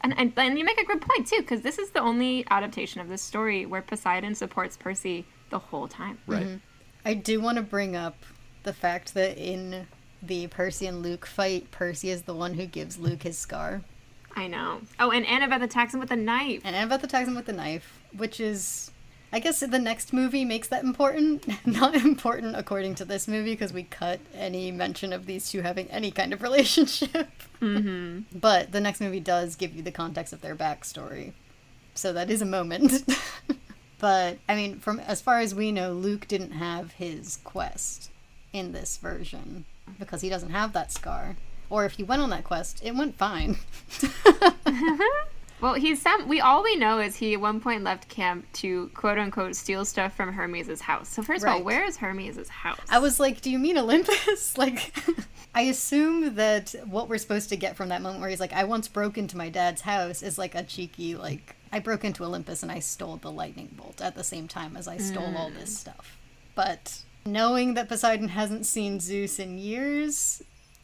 S2: And you make a good point, too, because this is the only adaptation of this story where Poseidon supports Percy the whole time.
S4: Right.
S3: I do want to bring up the fact that in the Percy and Luke fight, Percy is the one who gives Luke his scar.
S2: I know. Oh, and Annabeth attacks him with a knife.
S3: And Annabeth attacks him with the knife, which is... I guess the next movie makes that important. Not important according to this movie, because we cut any mention of these two having any kind of relationship. But the next movie does give you the context of their backstory. So that is a moment. But, I mean, from as far as we know, Luke didn't have his quest in this version, because he doesn't have that scar. Or if he went on that quest, it went fine.
S2: Well, all we know is he at one point left camp to quote unquote steal stuff from Hermes' house. So first of all, where is Hermes' house?
S3: I was like, do you mean Olympus? Like, I assume that what we're supposed to get from that moment where he's like, I once broke into my dad's house is like a cheeky, like, I broke into Olympus and I stole the lightning bolt at the same time as I stole all this stuff. But knowing that Poseidon hasn't seen Zeus in years,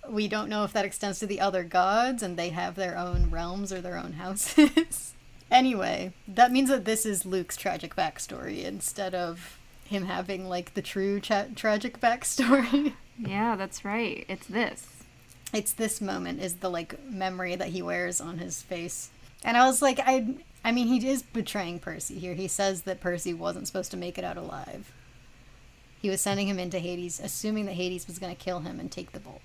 S3: we don't know if that extends to the other gods and they have their own realms or their own houses. Anyway, that means that this is Luke's tragic backstory instead of him having, like, the true tragic backstory.
S2: Yeah, that's right. It's this.
S3: It's this moment is the, like, memory that he wears on his face. And I was like, I mean, he is betraying Percy here. He says that Percy wasn't supposed to make it out alive. He was sending him into Hades, assuming that Hades was going to kill him and take the bolt.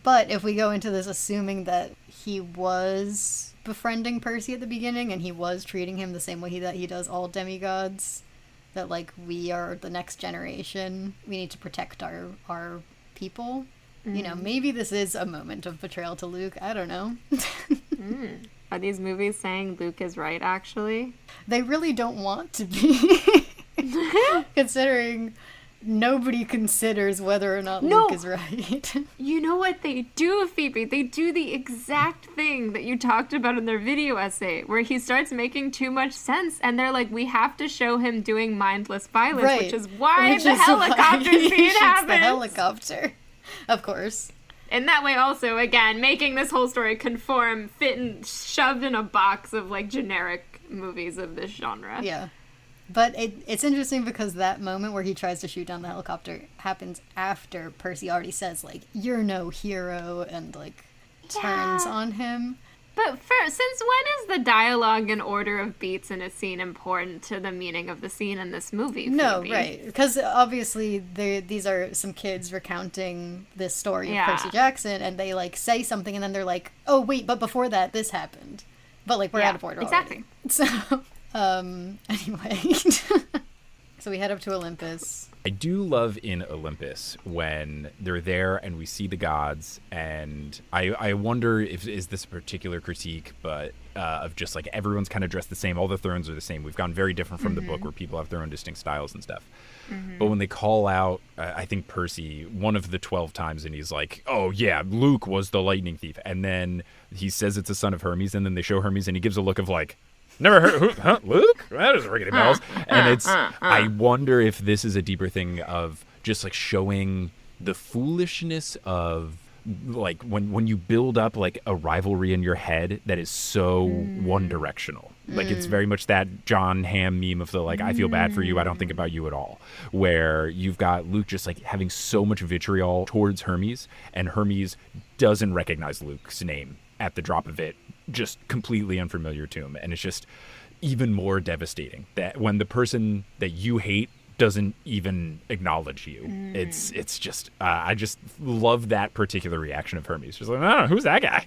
S3: But if we go into this assuming that he was befriending Percy at the beginning and he was treating him the same way that he does all demigods, that, like, we are the next generation, we need to protect our people, you know, maybe this is a moment of betrayal to Luke. I don't know.
S2: Are these movies saying Luke is right, actually?
S3: They really don't want to be, considering nobody considers whether or not Luke is right.
S2: You know what they do, Phoebe? They do the exact thing that you talked about in their video essay, where he starts making too much sense, and they're like, we have to show him doing mindless violence, which is why the helicopter scene happens.
S3: The helicopter, of course.
S2: And that way also, again, making this whole story conform, fit, and shoved in a box of, like, generic movies of this genre.
S3: Yeah. But it's interesting because that moment where he tries to shoot down the helicopter happens after Percy already says, like, you're no hero, and, like, turns on him.
S2: But since when is the dialogue and order of beats in a scene important to the meaning of the scene in this movie?
S3: No,
S2: Phoebe?
S3: right. Because obviously these are some kids recounting this story of Percy Jackson, and they, like, say something, and then they're like, oh, wait, but before that, this happened. But, like, we're out of order already. So, anyway. So we head up to Olympus.
S4: I do love in Olympus when they're there and we see the gods, and I wonder if is this a particular critique, but of just like everyone's kind of dressed the same, all the thrones are the same. We've gone very different from the book where people have their own distinct styles and stuff. But when they call out, I think Percy, one of the 12 times, and he's like, oh yeah, Luke was the lightning thief, and then he says it's a son of Hermes, and then they show Hermes and he gives a look of like, never heard, Luke? That doesn't ring any bells. And I wonder if this is a deeper thing of just like showing the foolishness of like when you build up like a rivalry in your head that is so one directional. Like it's very much that John Hamm meme of the like, I feel bad for you, I don't think about you at all. Where you've got Luke just like having so much vitriol towards Hermes, and Hermes doesn't recognize Luke's name at the drop of it, just completely unfamiliar to him. And it's just even more devastating that when the person that you hate doesn't even acknowledge you. It's just I just love that particular reaction of Hermes. Just like, oh, who's that guy?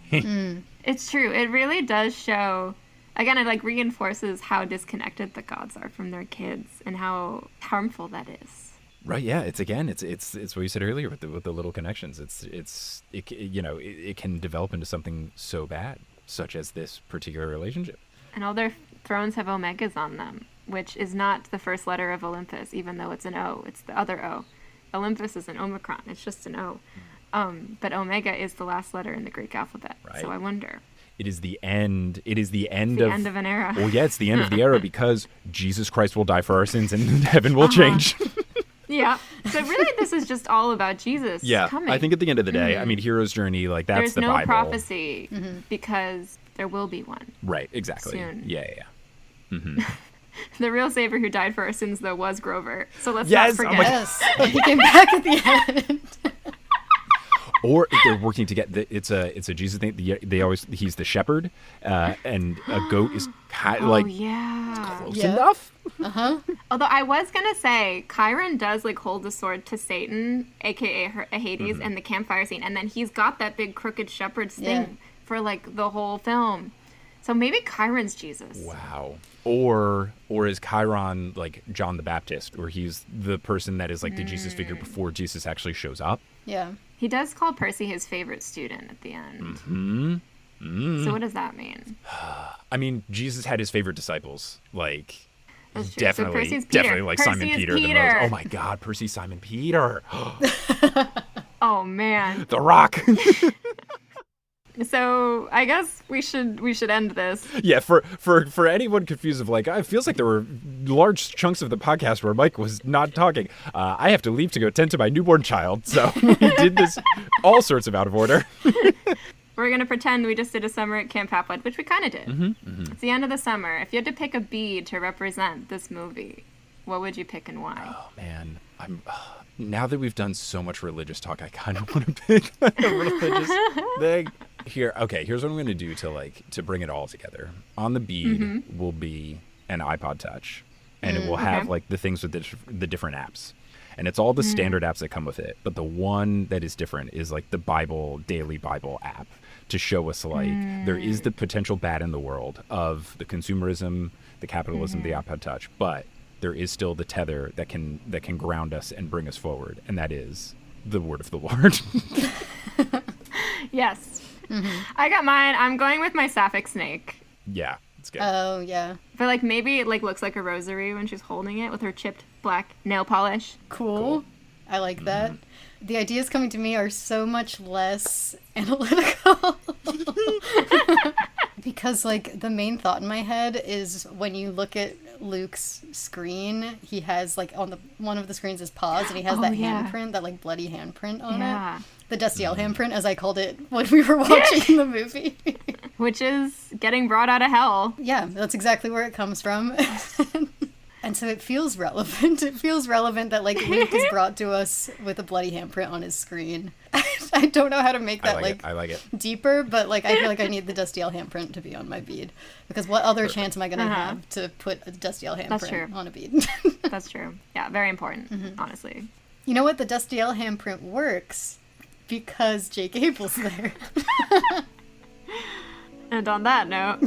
S2: It's true. It really does show. Again, it like reinforces how disconnected the gods are from their kids and how harmful that is.
S4: Right. Yeah. It's what you said earlier with the little connections. It can develop into something so bad, such as this particular relationship.
S2: And all their thrones have omegas on them, which is not the first letter of Olympus, even though it's an O. It's the other O. Olympus is an omicron. It's just an O. But omega is the last letter in the Greek alphabet. Right. So I wonder.
S4: It is the end. It is the end
S2: of an era.
S4: Well, yeah, it's the end of the era because Jesus Christ will die for our sins and heaven will change.
S2: Yeah. So really, this is just all about Jesus coming.
S4: I think at the end of the day, I mean, hero's journey, like that's
S2: There's
S4: the
S2: no
S4: Bible.
S2: Prophecy because there will be one.
S4: Right. Exactly.
S2: Soon.
S4: Yeah.
S2: The real savior who died for our sins, though, was Grover. So let's not forget.
S3: Yes. He came back at the end.
S4: Or if they're working together, it's a Jesus thing. He's the shepherd, and a goat is close enough.
S2: Although I was gonna say, Chiron does like hold the sword to Satan, aka Hades, in the campfire scene, and then he's got that big crooked shepherd's thing for like the whole film. So maybe Chiron's Jesus.
S4: Wow. Or is Chiron like John the Baptist, where he's the person that is like the Jesus figure before Jesus actually shows up?
S3: Yeah.
S2: He does call Percy his favorite student at the end. So what does that mean?
S4: I mean, Jesus had his favorite disciples. Like,
S2: definitely
S4: like
S2: Percy
S4: Simon Peter. The most. Oh my God, Percy, Simon Peter.
S2: Oh man.
S4: The Rock.
S2: So I guess we should end this.
S4: Yeah, for anyone confused of like, it feels like there were large chunks of the podcast where Mike was not talking. I have to leave to go tend to my newborn child, so we did this all sorts of out of order.
S2: We're gonna pretend we just did a summer at Camp Half-Blood, which we kind of did. It's the end of the summer. If you had to pick a bee to represent this movie, what would you pick and why?
S4: Oh man, now that we've done so much religious talk, I kind of want to pick a religious thing. Here's what I'm going to do to bring it all together. On the bead will be an iPod Touch, and it will have like the things with the different apps. And it's all the standard apps that come with it. But the one that is different is like the Daily Bible app, to show us like there is the potential bad in the world of the consumerism, the capitalism, the iPod Touch, but there is still the tether that can ground us and bring us forward, and that is the word of the Lord.
S2: Yes. I got mine. I'm going with my sapphic snake.
S4: Yeah, it's good.
S3: Oh, yeah.
S2: But like maybe it like looks like a rosary when she's holding it with her chipped black nail polish.
S3: Cool. I like that. The ideas coming to me are so much less analytical. Because, like, the main thought in my head is when you look at Luke's screen, he has, like, on the one of the screens is paws, and he has that handprint, that, like, bloody handprint on it. The Destiel handprint, as I called it when we were watching the movie.
S2: Which is getting brought out of hell.
S3: Yeah, that's exactly where it comes from. And so it feels relevant. It feels relevant that, like, Luke is brought to us with a bloody handprint on his screen. I don't know how to make that,
S4: I like it.
S3: deeper, but, like, I feel like I need the Destiel handprint to be on my bead. Because what other chance am I going to have to put a Destiel handprint on a bead?
S2: That's true. Yeah, very important, honestly.
S3: You know what? The Destiel handprint works because Jake Abel's there.
S2: And on that note...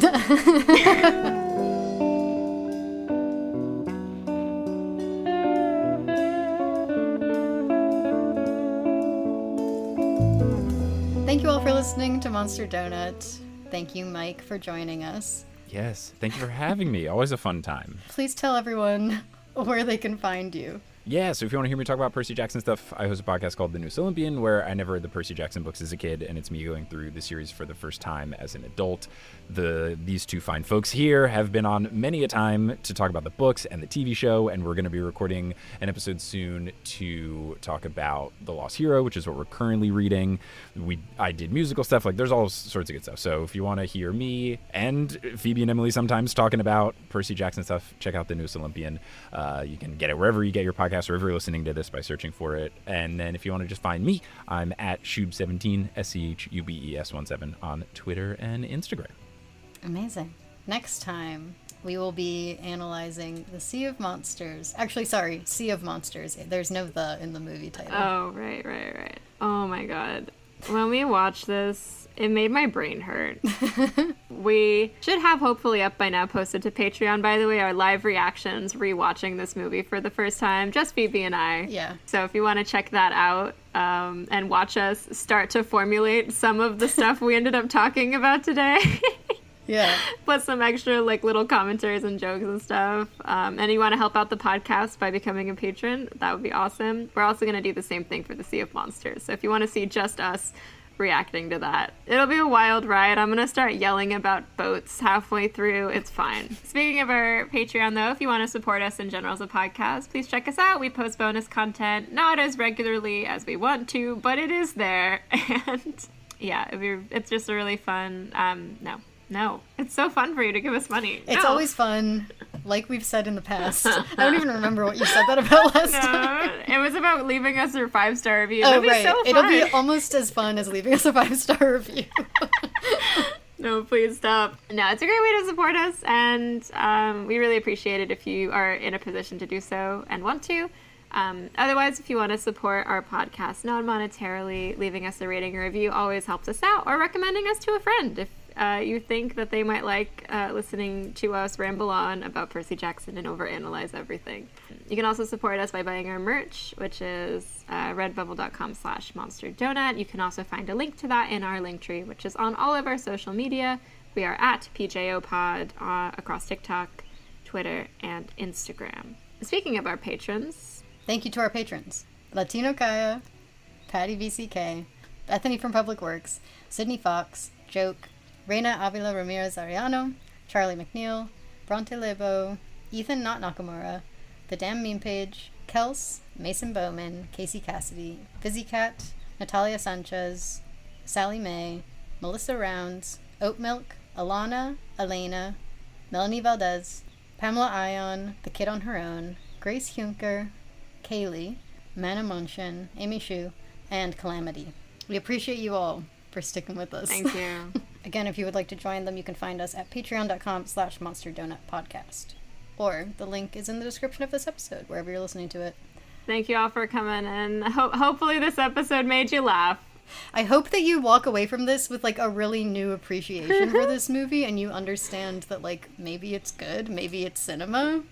S2: Thank you all for listening to Monster Donut. Thank you, Mike, for joining us.
S4: Yes, thank you for having me. Always a fun time.
S3: Please tell everyone where they can find you.
S4: Yeah, so if you want to hear me talk about Percy Jackson stuff, I host a podcast called The Newest Olympian, where I never read the Percy Jackson books as a kid, and it's me going through the series for the first time as an adult. These two fine folks here have been on many a time to talk about the books and the TV show, and we're going to be recording an episode soon to talk about The Lost Hero, which is what we're currently reading. I did musical stuff, like there's all sorts of good stuff. So if you want to hear me and Phoebe and Emily sometimes talking about Percy Jackson stuff, check out The Newest Olympian. You can get it wherever you get your podcast, wherever you're listening to this, by searching for it. And then if you want to just find me, I'm at Shubes17, SCHUBES17 on Twitter and Instagram.
S3: Amazing. Next time, we will be analyzing the Sea of Monsters. Actually, sorry, Sea of Monsters. There's no "the" in the movie title.
S2: Oh, right. Oh my god. When we watched this, it made my brain hurt. We should have hopefully up by now posted to Patreon, by the way, our live reactions rewatching this movie for the first time, just Phoebe and I.
S3: Yeah.
S2: So if you want to check that out and watch us start to formulate some of the stuff we ended up talking about today.
S3: Yeah.
S2: Put some extra like little commentaries and jokes and stuff. And you want to help out the podcast by becoming a patron, that would be awesome. We're also going to do the same thing for the Sea of Monsters. So if you want to see just us reacting to that, it'll be a wild ride. I'm going to start yelling about boats halfway through. It's fine. Speaking of our Patreon, though, if you want to support us in general as a podcast, please check us out. We post bonus content, not as regularly as we want to, but it is there. And yeah, it's just a really fun, No, it's so fun for you to give us money.
S3: It's always fun, like we've said in the past. I don't even remember what you said that about last time.
S2: It was about leaving us a 5-star review.
S3: Oh,
S2: That'd
S3: right.
S2: be so fun.
S3: It'll be almost as fun as leaving us a 5-star review.
S2: No, please stop. No, it's a great way to support us, and we really appreciate it if you are in a position to do so and want to. Otherwise, if you want to support our podcast non-monetarily, leaving us a rating or review always helps us out, or recommending us to a friend if you think that they might like listening to us ramble on about Percy Jackson and overanalyze everything. You can also support us by buying our merch, which is redbubble.com/monsterdonut. You can also find a link to that in our Linktree, which is on all of our social media. We are at PJOPod across TikTok, Twitter, and Instagram. Speaking of our patrons...
S3: Thank you to our patrons. Latino Kaya, Patty VCK, Bethany from Public Works, Sydney Fox, Joke, Reina Avila Ramirez Ariano, Charlie McNeil, Bronte Lebo, Ethan Not Nakamura, The Damn Meme Page, Kels, Mason Bowman, Casey Cassidy, Fizzy Cat, Natalia Sanchez, Sally May, Melissa Rounds, Oat Milk, Alana, Elena, Melanie Valdez, Pamela Ion, The Kid on Her Own, Grace Hunker, Kaylee, Mana Munshin, Amy Shu, and Calamity. We appreciate you all for sticking with us.
S2: Thank you.
S3: Again, if you would like to join them, you can find us at patreon.com/monsterdonutpodcast. Or the link is in the description of this episode, wherever you're listening to it.
S2: Thank you all for coming, and hopefully this episode made you laugh.
S3: I hope that you walk away from this with, like, a really new appreciation for this movie, and you understand that, like, maybe it's good, maybe it's cinema.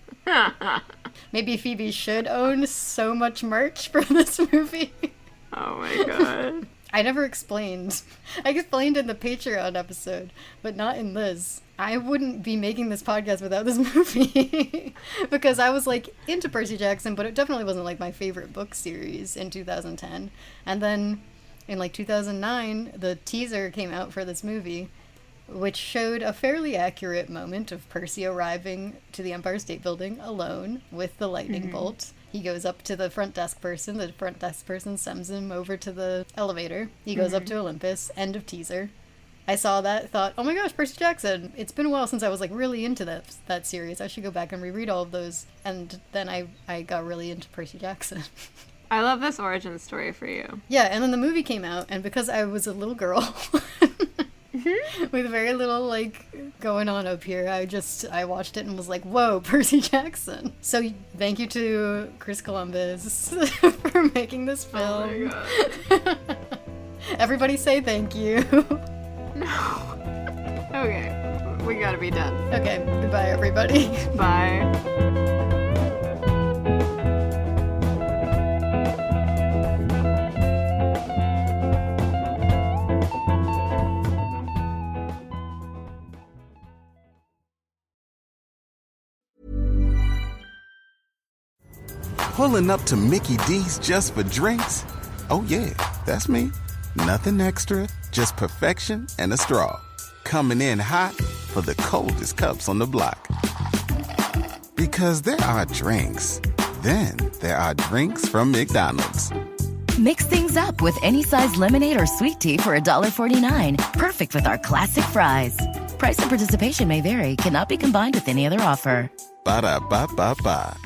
S3: Maybe Phoebe should own so much merch for this movie.
S2: Oh my god.
S3: I never explained. I explained in the Patreon episode, but not in this. I wouldn't be making this podcast without this movie. Because I was, like, into Percy Jackson, but it definitely wasn't, like, my favorite book series in 2010. And then in, like, 2009, the teaser came out for this movie, which showed a fairly accurate moment of Percy arriving to the Empire State Building alone with the lightning bolt. He goes up to the front desk person. The front desk person sends him over to the elevator. He goes up to Olympus. End of teaser. I saw that, thought, oh my gosh, Percy Jackson. It's been a while since I was, like, really into that series. I should go back and reread all of those. And then I got really into Percy Jackson.
S2: I love this origin story for you.
S3: Yeah, and then the movie came out, and because I was a little girl with very little, like, going on up here, I watched it and was like, whoa, Percy Jackson. So thank you to Chris Columbus for making this film.
S2: Oh my god.
S3: Everybody say thank you.
S2: No. Okay, we gotta be done.
S3: Okay, goodbye everybody.
S2: Bye.
S5: Pulling up to Mickey D's just for drinks? Oh yeah, that's me. Nothing extra, just perfection and a straw. Coming in hot for the coldest cups on the block. Because there are drinks. Then there are drinks from McDonald's.
S6: Mix things up with any size lemonade or sweet tea for $1.49. Perfect with our classic fries. Price and participation may vary. Cannot be combined with any other offer.
S5: Ba-da-ba-ba-ba.